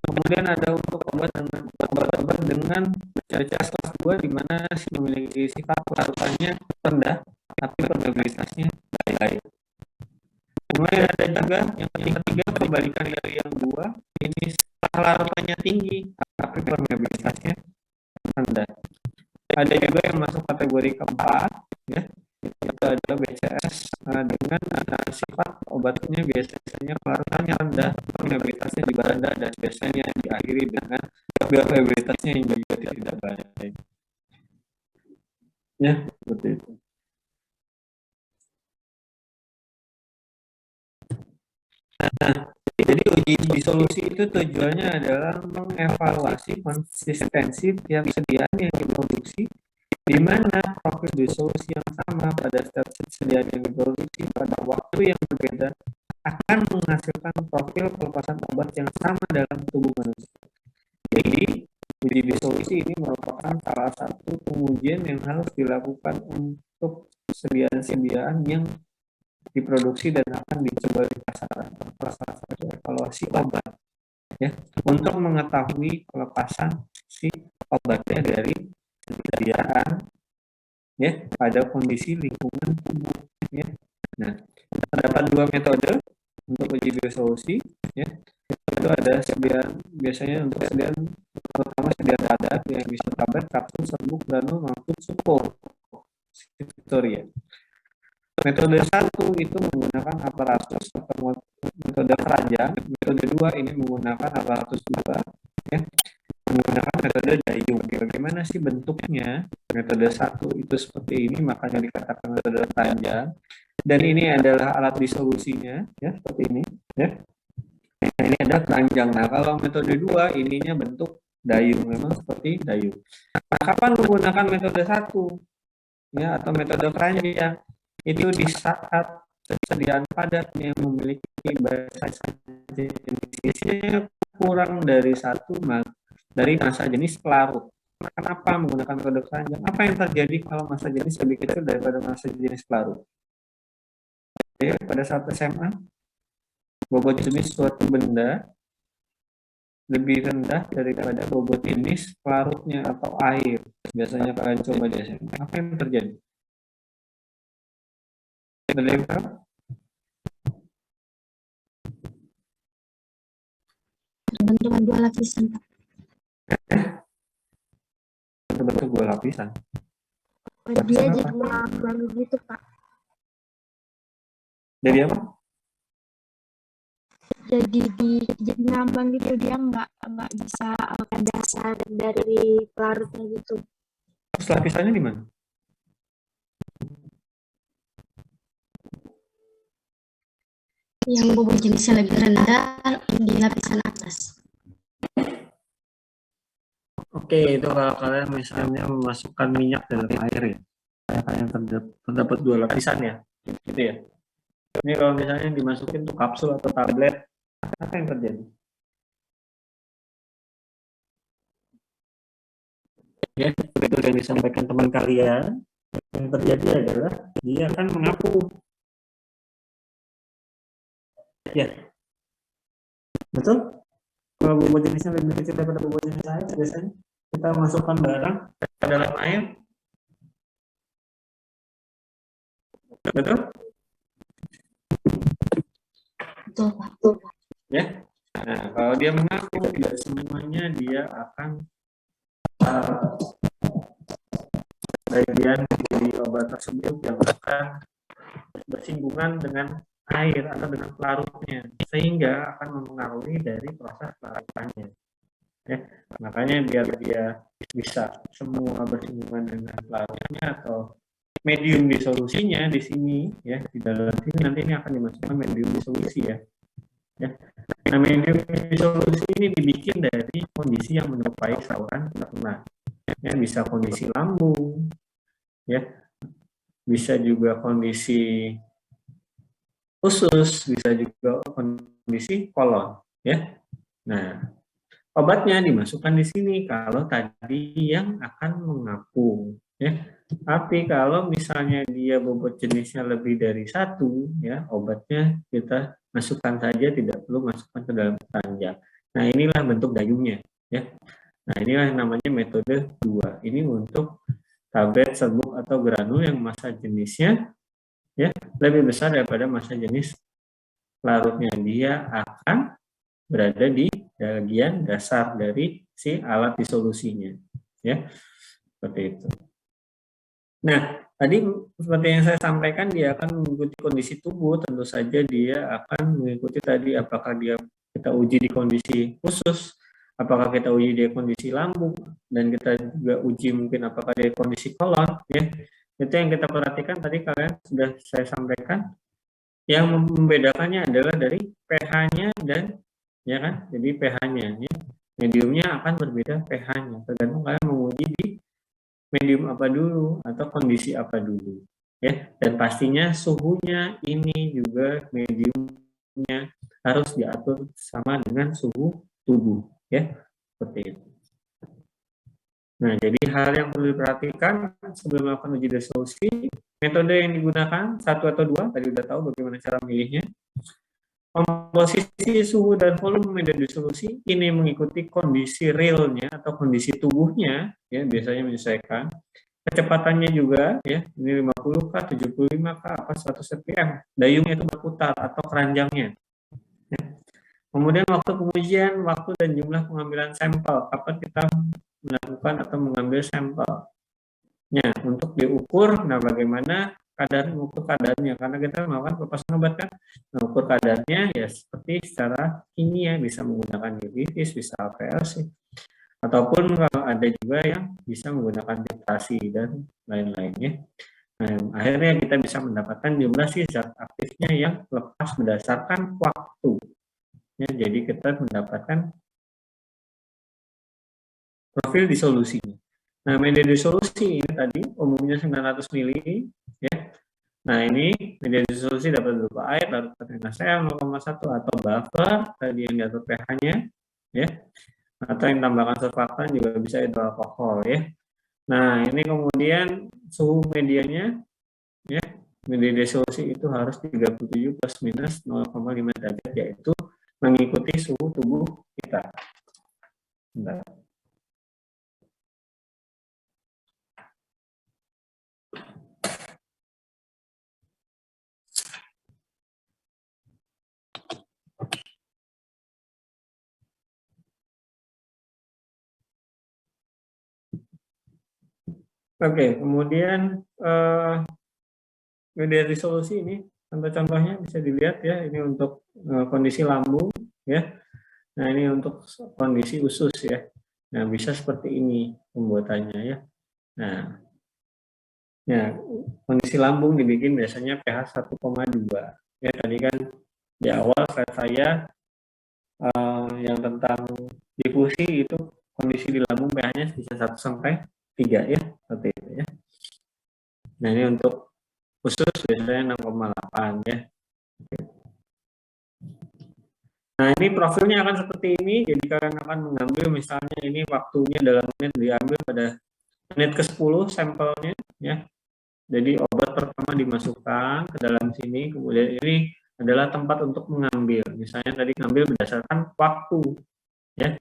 Kemudian ada untuk obat-obat dengan BCS kelas 2, di mana memiliki sifat kelarutannya rendah, tapi permeabilitasnya baik. Kemudian ada juga yang ketiga, kebalikan dari yang dua, ini kelarutannya tinggi, tapi permeabilitasnya rendah. Ada juga yang masuk kategori keempat, ya, itu ada BCS dengan sifat obatnya biasanya kelarutannya rendah, permeabilitasnya juga rendah, dan biasanya diakhiri dengan bioavailabilitasnya yang juga tidak baik, ya, seperti itu. Nah, jadi uji disolusi itu tujuannya adalah mengevaluasi konsistensi tiap sediaan yang diproduksi, di mana profil disolusi yang sama pada setiap sediaan yang diproduksi pada waktu yang berbeda akan menghasilkan profil pelepasan obat yang sama dalam tubuh manusia. Jadi, uji disolusi ini merupakan salah satu pengujian yang harus dilakukan untuk sediaan-sediaan yang diproduksi dan akan dicoba di pasaran, salah satu evaluasi obat, ya, untuk mengetahui pelepasan si obatnya dari sediaan, ya, pada kondisi lingkungan tubuh, ya. Nah, terdapat dua metode untuk uji disolusi, ya. Itu ada biasanya untuk sediaan, terutama sediaan padat yang bisa tablet, kapsul, serbuk, granul maupun suppositoria. Metode 1 itu menggunakan aparatus atau metode keranjang. Metode 2 ini menggunakan aparatus juga, ya, menggunakan metode dayung. Bagaimana sih bentuknya? Metode 1 itu seperti ini, makanya dikatakan metode keranjang. Dan ini adalah alat disolusinya, ya, seperti ini, ya. Nah, ini ada keranjang. Nah, kalau metode 2 ininya bentuk dayung, memang seperti dayung. Nah, kapan menggunakan metode 1, ya, atau metode keranjang? Itu di saat persediaan padat yang memiliki basa jenisnya kurang dari dari massa jenis pelarut. Kenapa menggunakan metode keranjang? Apa yang terjadi kalau massa jenis lebih kecil daripada massa jenis pelarut? Oke, pada saat SMA, bobot jenis suatu benda lebih rendah daripada bobot jenis pelarutnya atau air. Biasanya kalian coba di SMA. Apa yang terjadi? Ada yang tahu? Terbentuk dua lapisan, Pak. Terbentuk dua lapisan. Dia jadi ngambang gitu, Pak. Jadi apa? Jadi ngambang gitu, dia nggak bisa ke dasar dari pelarutnya gitu. Terus lapisannya di mana? Yang bobot jenisnya lebih rendah di lapisan atas. Oke, itu kalau kalian misalnya memasukkan minyak dalam air ya, kalian terdapat dua lapisan ya, gitu ya. Ini kalau misalnya dimasukin tuh kapsul atau tablet, apa yang terjadi? Ya, itu yang disampaikan teman kalian. Yang terjadi adalah dia akan mengapung. Ya, betul? Kalau bobot jenisnya lebih kecil daripada bobot jenis air, biasanya kita masukkan barang ke dalam air. Betul? Betul, Pak. Ya. Nah, kalau dia mengapung, tidak semuanya dia akan bagian dari obat tersebut yang akan bersinggungan dengan air atau dengan pelarutnya, sehingga akan mempengaruhi dari proses pelarutannya. Ya, makanya biar dia bisa semua bersinggungan dengan pelarutnya atau medium disolusinya di sini ya, di dalam sini nanti ini akan dimasukkan medium disolusi ya. Nah, medium disolusi ini dibikin dari kondisi yang menyerupai saluran ternak. Ya, bisa kondisi lambung, ya, bisa juga kondisi usus, bisa juga kondisi kolon, ya. Nah, obatnya dimasukkan di sini kalau tadi yang akan mengapung, ya. Tapi kalau misalnya dia bobot jenisnya lebih dari 1, ya, obatnya kita masukkan saja, tidak perlu masukkan ke dalam keranjang. Nah, inilah bentuk dayungnya, ya. Nah, inilah yang namanya metode 2. Ini untuk tablet, serbuk atau granul yang massa jenisnya ya lebih besar daripada massa jenis larutnya. Dia akan berada di bagian dasar dari si alat disolusinya, ya, seperti itu. Nah, tadi seperti yang saya sampaikan, dia akan mengikuti kondisi tubuh. Tentu saja dia akan mengikuti tadi apakah kita uji di kondisi khusus, apakah kita uji di kondisi lambung, dan kita juga uji mungkin apakah di kondisi kolon, ya. Itu yang kita perhatikan tadi kalian sudah saya sampaikan. Yang membedakannya adalah dari pH-nya dan ya kan, jadi pH-nya ya. Mediumnya akan berbeda pH-nya, tergantung kalian menguji di medium apa dulu atau kondisi apa dulu ya. Dan pastinya suhunya ini juga mediumnya harus diatur sama dengan suhu tubuh ya, seperti itu. Nah, jadi hal yang perlu diperhatikan sebelum melakukan uji disolusi, metode yang digunakan 1 atau 2, tadi udah tahu bagaimana cara memilihnya. Komposisi suhu dan volume media disolusi ini mengikuti kondisi realnya atau kondisi tubuhnya, ya, biasanya menyesuaikan. Kecepatannya juga, ya, ini 50 kah, 75 kah, apa 100 rpm. Dayungnya itu berputar atau keranjangnya. Ya. Kemudian waktu pengujian, waktu dan jumlah pengambilan sampel. Kapan kita melakukan atau mengambil sampelnya untuk diukur. Nah, bagaimana mengukur kadarnya, karena kita melakukan pelepasan obat kan. Mengukur kadarnya ya seperti secara kimia, bisa menggunakan divisis, bisa APLC, ataupun kalau ada juga yang bisa menggunakan titrasi dan lain-lainnya. Nah, akhirnya kita bisa mendapatkan jumlah si zat aktifnya yang lepas berdasarkan waktu. Ya, jadi kita mendapatkan profil disolusinya. Nah, media disolusi ini tadi umumnya 900 mili, ya. Nah, ini media disolusi dapat berupa air, larutan NaCl 0,1 atau buffer tadi yang diatur pH-nya, ya. Atau yang tambahkan surfaktan juga bisa hidroalkohol, ya. Nah, ini kemudian suhu medianya, ya. Media disolusi itu harus 37 plus minus 0,5 derajat, yaitu mengikuti suhu tubuh kita. Bentar. Oke, kemudian media disolusi ini contoh-contohnya bisa dilihat ya, ini untuk kondisi lambung ya. Nah, ini untuk kondisi usus ya. Nah, bisa seperti ini pembuatannya ya. Nah, ya kondisi lambung dibikin biasanya pH 1,2. Ya, tadi kan di awal saya yang tentang difusi itu kondisi di lambung pH-nya bisa 1 sampai 3 ya, seperti itu ya. Nah, ini untuk usus biasanya 6,8 ya. Nah, ini profilnya akan seperti ini. Jadi kalian akan mengambil misalnya ini waktunya dalam menit diambil pada menit ke-10 sampelnya ya. Jadi obat pertama dimasukkan ke dalam sini, kemudian ini adalah tempat untuk mengambil. Misalnya tadi ngambil berdasarkan waktu ya.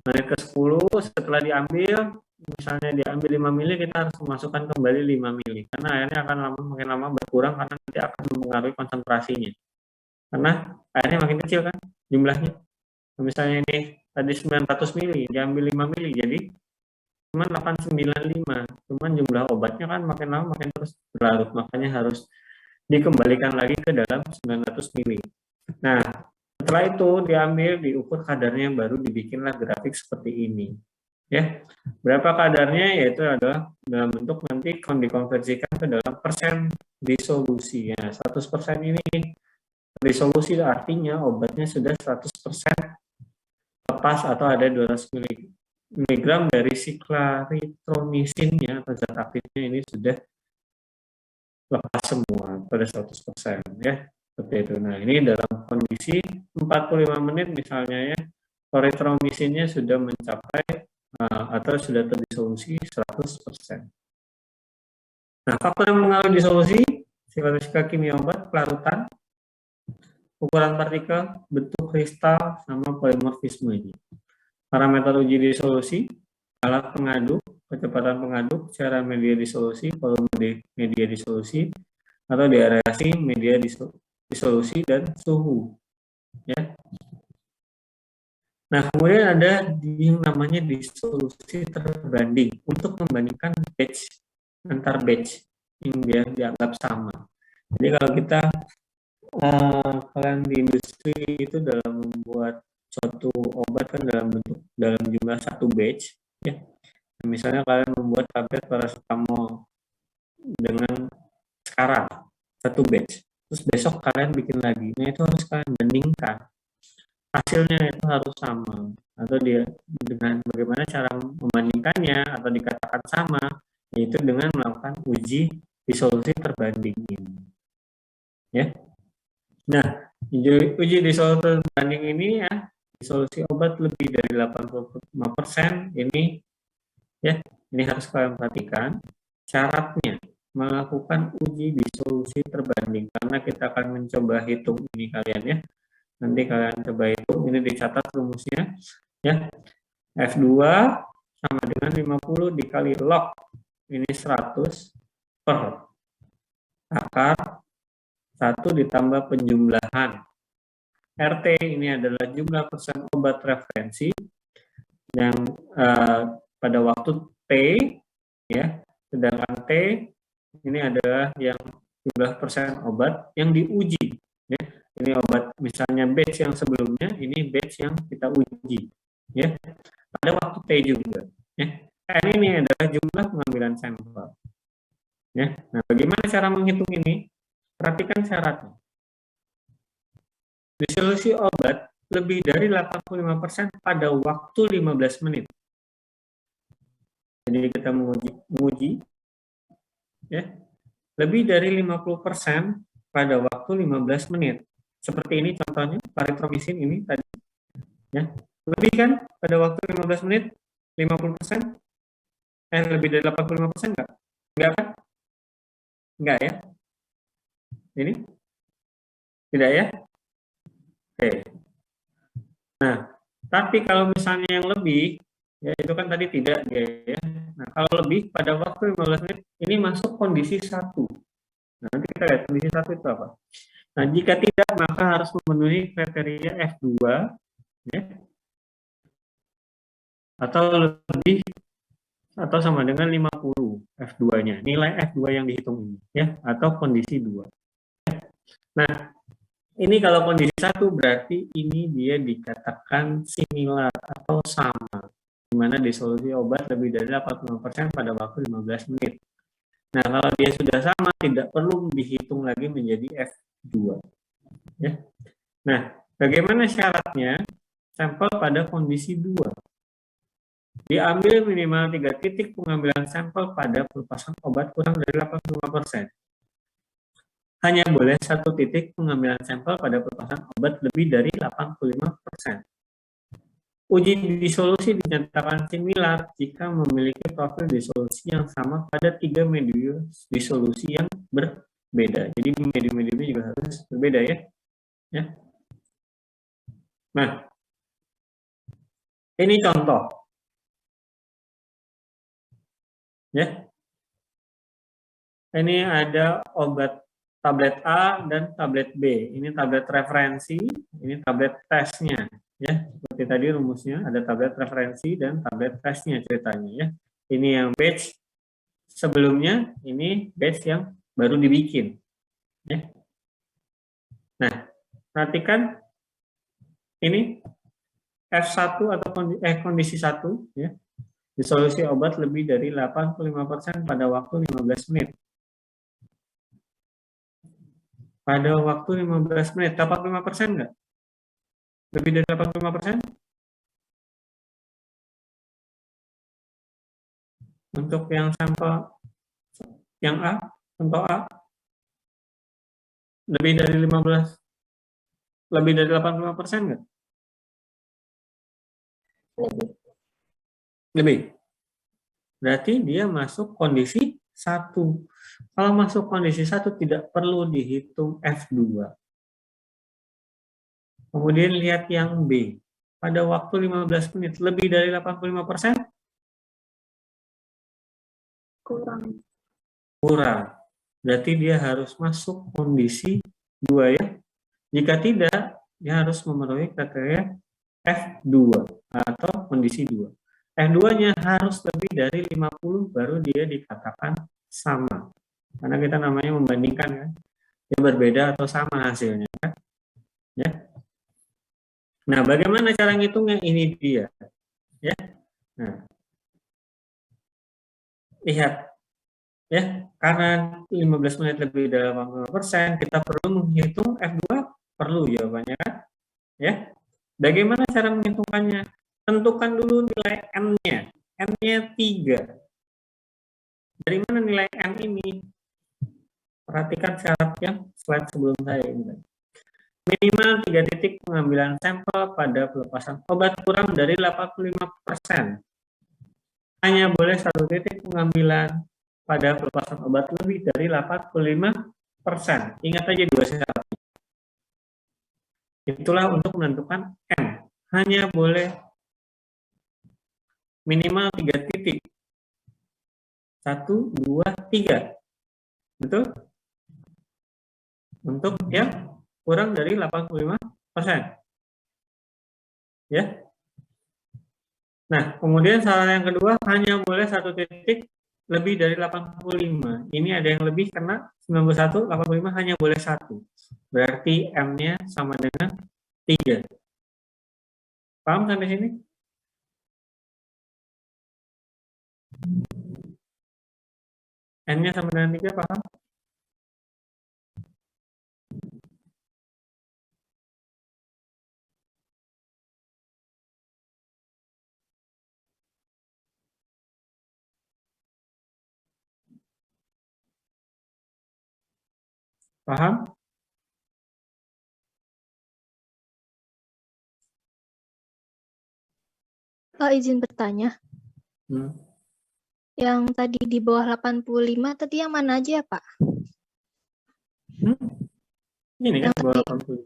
Menit ke-10 setelah diambil, misalnya diambil 5 mili, kita harus memasukkan kembali 5 mili. Karena airnya akan makin lama berkurang karena nanti akan mempengaruhi konsentrasinya. Karena airnya makin kecil kan jumlahnya. Misalnya ini tadi 900 mili, diambil 5 mili, jadi cuma 895. Cuman jumlah obatnya kan makin lama makin terus berlarut, makanya harus dikembalikan lagi ke dalam 900 mili. Nah, setelah itu diambil, diukur kadarnya, baru dibikinlah grafik seperti ini. Ya, berapa kadarnya? Yaitu adalah dalam bentuk nanti dikonversikan ke dalam persen disolusi. Ya, 100% ini disolusi artinya obatnya sudah 100% lepas atau ada 200 mg dari si clarithromycinnya atau zat aktifnya ini sudah lepas semua pada 100% ya. Seperti itu. Nah, ini dalam kondisi 45 menit misalnya ya, clarithromycinnya sudah mencapai atau sudah terdisolusi 100%. Nah, faktor yang mengaruhi disolusi, sifat kimia obat, pelarutan, ukuran partikel, bentuk kristal, sama polimorfismenya. Parameter uji disolusi, alat pengaduk, kecepatan pengaduk, cara media disolusi, volume media disolusi, atau deaerasi media disolusi, dan suhu. Ya. Nah, kemudian ada yang namanya disolusi terbanding untuk membandingkan batch antar batch yang dia dianggap sama. Jadi kalau kita kalian di industri itu dalam membuat suatu obat kan dalam jumlah satu batch ya. Nah, misalnya kalian membuat tablet paracetamol dengan sekarang satu batch, terus besok kalian bikin lagi. Nah, itu harus kalian bandingkan. Hasilnya itu harus sama, atau dia dengan bagaimana cara membandingkannya atau dikatakan sama, yaitu dengan melakukan uji disolusi terbanding ini. Ya. Nah, uji disolusi terbanding ini ya, disolusi obat lebih dari 85% ini ya, ini harus kalian perhatikan. Syaratnya melakukan uji disolusi terbanding, karena kita akan mencoba hitung ini kalian ya. Nanti kalian coba hitung, ini dicatat rumusnya ya. F2 sama dengan 50 dikali log ini 100 per akar 1 ditambah penjumlahan. RT ini adalah jumlah persen obat referensi yang pada waktu T ya, sedangkan T ini adalah yang jumlah persen obat yang diuji ya. Ini obat misalnya batch yang sebelumnya, ini batch yang kita uji ya, pada waktu T juga ya. N ini adalah jumlah pengambilan sampel ya. Nah, bagaimana cara menghitung ini? Perhatikan syaratnya. Disolusi obat lebih dari 85% pada waktu 15 menit. Jadi kita menguji ya, lebih dari 50% pada waktu 15 menit. Seperti ini contohnya, klaritromisin ini tadi. Ya. Lebih kan pada waktu 15 menit 50%? Lebih dari 85% enggak? Enggak kan? Enggak ya? Ini? Tidak ya? Oke. Nah, tapi kalau misalnya yang lebih, ya itu kan tadi tidak dia ya. Nah, kalau lebih pada waktu 15 menit, ini masuk kondisi 1. Nah, nanti kita lihat kondisi 1 itu apa. Nah, jika tidak, maka harus memenuhi kriteria F2, ya, atau lebih atau sama dengan 50 F2-nya. Nilai F2 yang dihitung ini, ya, atau kondisi 2. Nah, ini kalau kondisi 1 berarti ini dia dikatakan similar atau sama, di mana disolusi obat lebih dari 85% pada waktu 15 menit. Nah, kalau dia sudah sama, tidak perlu dihitung lagi menjadi F2. Ya. Nah, bagaimana syaratnya? Sampel pada kondisi 2. Diambil minimal 3 titik pengambilan sampel pada pelepasan obat kurang dari 85%. Hanya boleh 1 titik pengambilan sampel pada pelepasan obat lebih dari 85%. Uji disolusi dinyatakan similar jika memiliki profil disolusi yang sama pada 3 medium disolusi yang berbeda. Jadi medium-mediumnya juga harus berbeda ya. Nah, ini contoh. Ya. Ini ada obat tablet A dan tablet B. Ini tablet referensi, ini tablet tesnya. Ya, seperti tadi rumusnya ada tablet referensi dan tablet tesnya ceritanya ya. Ini yang batch sebelumnya, ini batch yang baru dibikin. Ya. Nah, perhatikan ini F1 atau kondisi 1 ya. Disolusi obat lebih dari 85% pada waktu 15 menit. Pada waktu 15 menit, 85% enggak? Lebih dari 85%? Untuk yang sampel yang A, contoh A, lebih dari 15, lebih dari 85% enggak? Lebih. Berarti dia masuk kondisi 1. Kalau masuk kondisi 1 tidak perlu dihitung F2. Kemudian lihat yang B. Pada waktu 15 menit lebih dari 85%? Kurang. Berarti dia harus masuk kondisi 2 ya. Jika tidak, dia harus memenuhi kriteria F2 atau kondisi 2. F2-nya harus lebih dari 50 baru dia dikatakan sama. Karena kita namanya membandingkan kan. Dia berbeda atau sama hasilnya kan. Ya. Nah, bagaimana cara ngitungnya? Ini dia. Ya. Nah, lihat ya, karena 15 menit lebih dari 80%, kita perlu menghitung F2, perlu jawabannya kan? Ya. Bagaimana cara menghitungkannya? Tentukan dulu nilai N-nya. N-nya 3. Dari mana nilai N ini? Perhatikan syaratnya slide sebelum saya ini. Minimal 3 titik pengambilan sampel pada pelepasan obat kurang dari 85%. Hanya boleh 1 titik pengambilan pada pelepasan obat lebih dari 85%. Ingat aja 2 syarat. Itulah untuk menentukan N. Hanya boleh minimal 3 titik. 1, 2, 3. Betul? Untuk yang kurang dari 85%. Ya. Nah, kemudian syarat yang kedua hanya boleh 1 titik lebih dari 85. Ini ada yang lebih karena 91, 85 hanya boleh 1. Berarti M-nya sama dengan 3. Paham sampai sini? N-nya sama dengan 3, paham? Paham? Izin bertanya, Hmm. yang tadi di bawah 85 tadi yang mana aja ya, Pak? Ini kan Yang bawah tadi 80.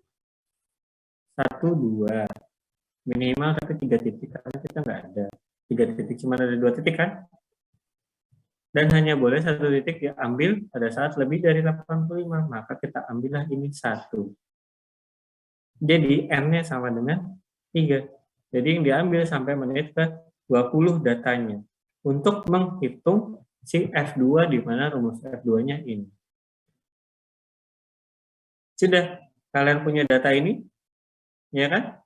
1, 2. Minimal tapi 3 titik karena kita nggak ada 3 titik, cuma ada 2 titik kan, dan hanya boleh 1 titik diambil pada saat lebih dari 85, maka kita ambillah ini 1. Jadi n-nya sama dengan 3. Jadi yang diambil sampai menit ke 20 datanya untuk menghitung si F2 di mana rumus F2-nya ini. Sudah kalian punya data ini, ya kan?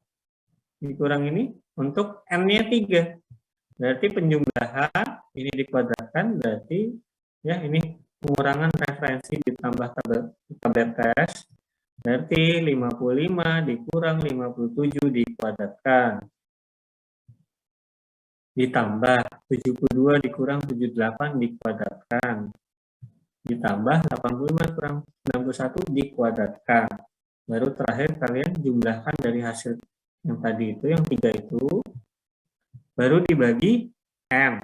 Dikurang ini untuk n-nya 3. Berarti penjumlahan ini dikuadratkan, berarti ya ini pengurangan referensi ditambah tabel tes, berarti 55 dikurang 57 dikuadratkan, ditambah 72 dikurang 78 dikuadratkan, ditambah 85 kurang 61 dikuadratkan. Baru terakhir kalian jumlahkan dari hasil yang tadi itu, yang 3 itu, baru dibagi n.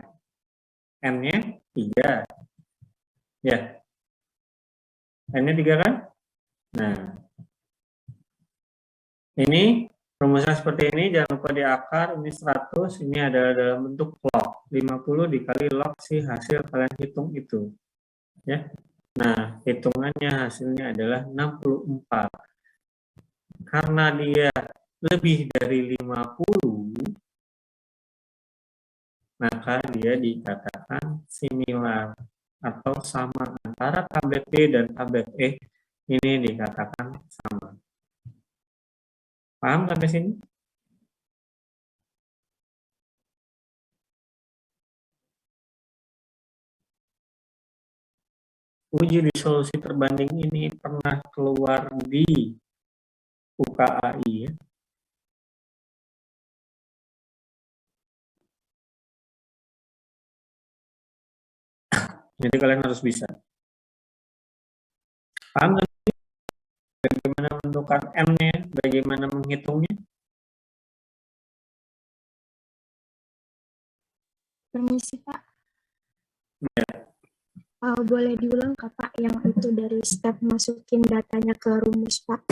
N-nya 3. Ya. N-nya 3 kan? Nah. Ini rumusnya seperti ini, jangan lupa di akar, ini 100, ini adalah dalam bentuk log. 50 dikali log si hasil kalian hitung itu. Ya. Nah, hitungannya hasilnya adalah 64. Karena dia lebih dari 50, maka dia dikatakan similar atau sama antara tablet B dan tablet E, ini dikatakan sama. Paham sampai sini? Uji disolusi terbanding ini pernah keluar di UKAI ya. Jadi kalian harus bisa. Paham bagaimana menentukan M-nya, bagaimana menghitungnya? permisi, Pak. Ya. Boleh diulang, Pak, yang itu dari step masukin datanya ke rumus, Pak?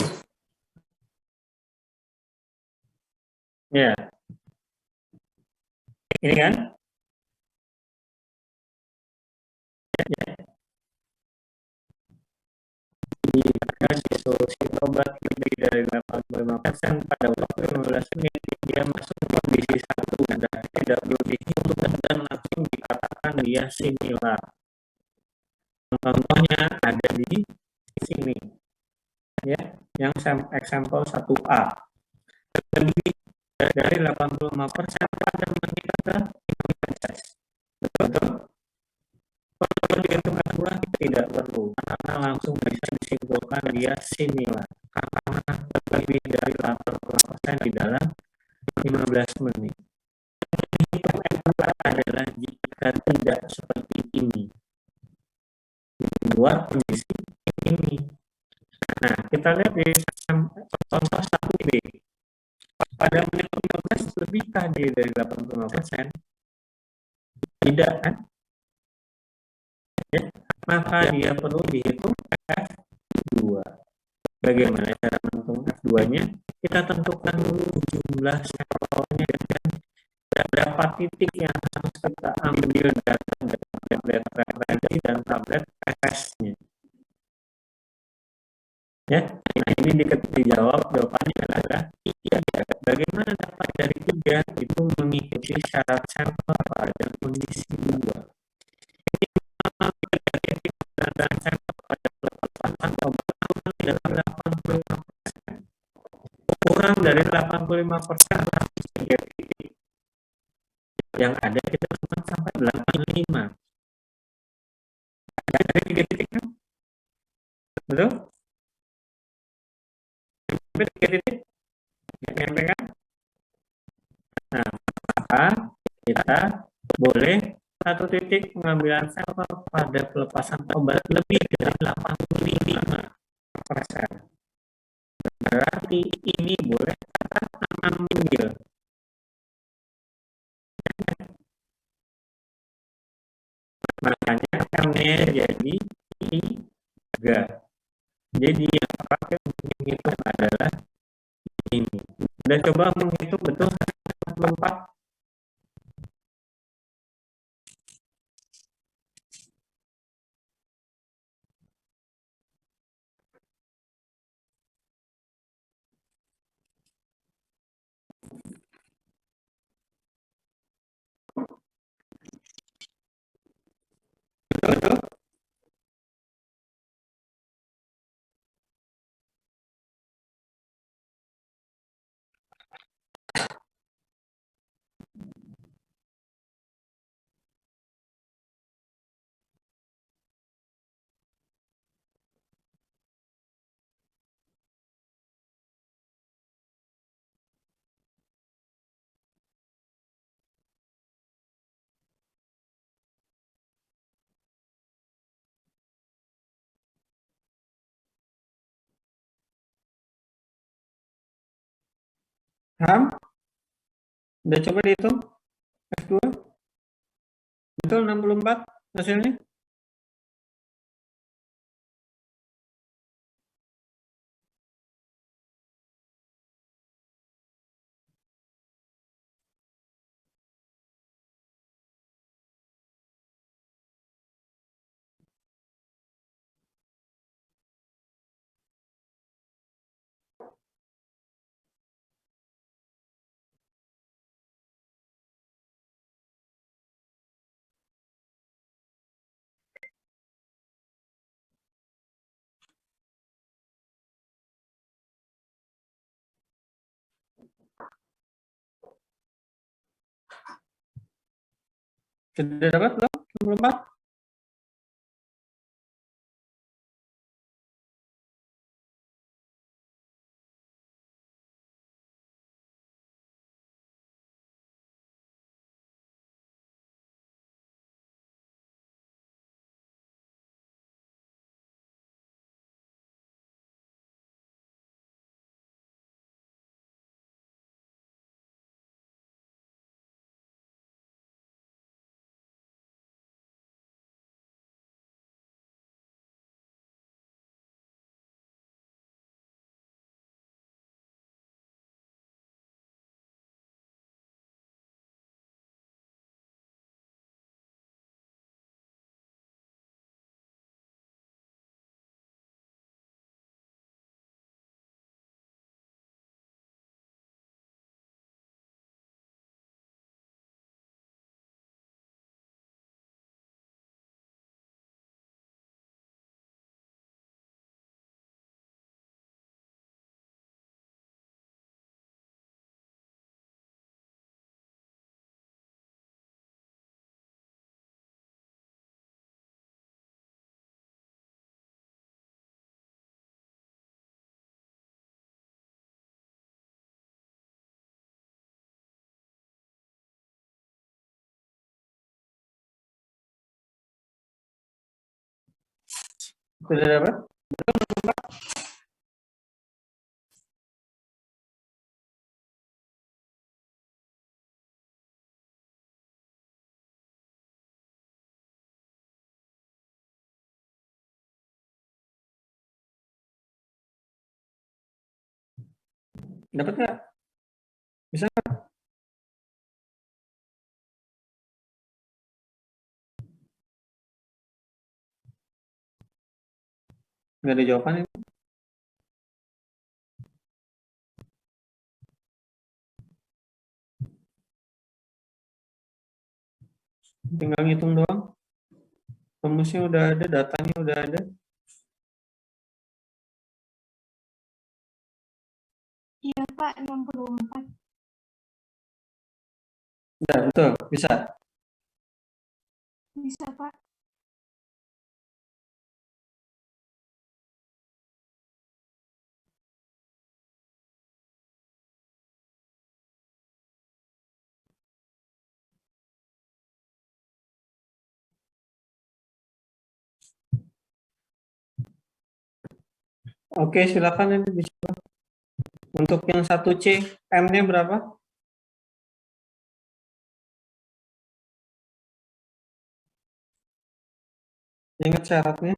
Ya. Ini kan? Ya. Jika disolusi obat lebih dari 85% pada waktu 15 menit, dia masuk ke kondisi 1 dan tidak perlu dihitung dan langsung dikatakan dia similar. Contohnya ada di sini, ya, yang example 1A. Lebih dari 85% pada menit ke 15. Betul? Kalau dihitung kedua tidak perlu, karena langsung bisa disimpulkan dia similar karena lebih dari 80% di dalam 15 menit. Hitung kedua adalah jika tidak seperti ini, di luar kondisi ini. Nah, kita lihat di contoh 1B. Pada menit 15 lebihkah dia dari 85%? Tidak kan? Ya, maka dia perlu dihitung F2. Bagaimana cara menghitung F2-nya? Kita tentukan dulu jumlah sampelnya dan berapa titik yang harus kita ambil data dari tablet referensi dan tablet testnya. Ya, nah ini dijawab, jawabannya adalah 3. Bagaimana dapat dari 3? Itu mengikuti syarat sampel pada kondisi 2. Dan sampel pada pelepasan obat dalam 85%. Kurang dari 85% harus 3 titik. Yang ada kita cuma sampai 85. Dari 3 titik kan? Betul? Sampai 3 titik? Nyampe kan? Nah, maka kita boleh 1 titik pengambilan sampel pada pelepasan obat lebih dari 85. persen. Berarti ini boleh ambil. Makanya akarnya jadi 3. Jadi yang pakai untuk menghitung adalah ini. Udah coba menghitung betul 1/4? Betul? Paham? Udah coba dihitung? F2? Betul 64 hasilnya? Sudah dapat belum? 64? Sudah dapat? Dapat nggak? Bisa nggak? Nggak ada jawaban ini. Tinggal ngitung doang. Rumusnya udah ada, datanya udah ada. Iya Pak, 64. Udah, betul. Bisa. Bisa Pak. Oke, silakan ini bisa. Untuk yang 1C, M-nya berapa? Ingat syaratnya.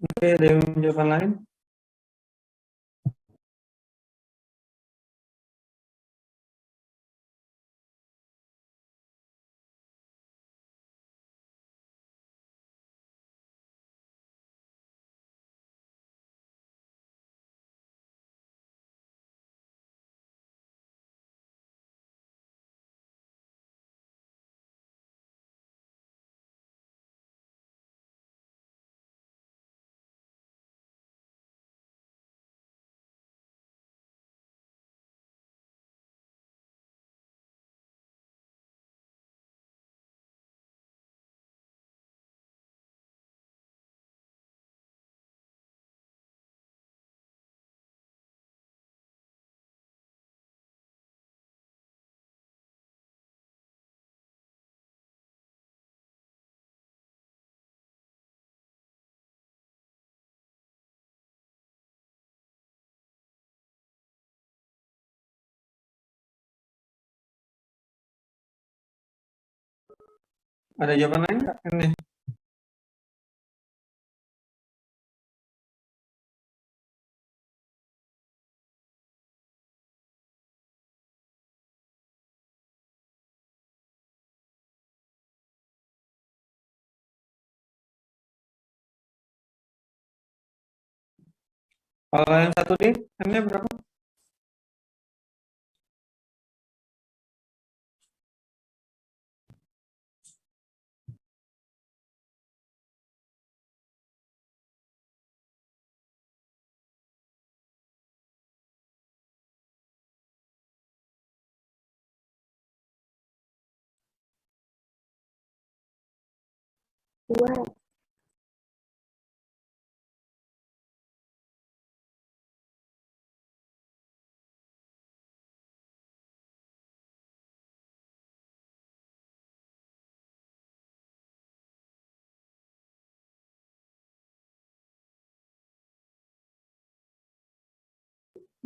Oke, ada yang jawaban lain? Ada jawaban lain nggak? Ini kalau yang 1D, M-nya berapa? Dua.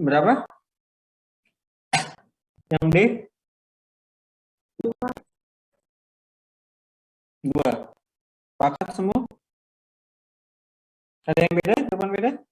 Berapa? Yang D? 2. Pakat semua? Ada yang beda? Jawaban beda?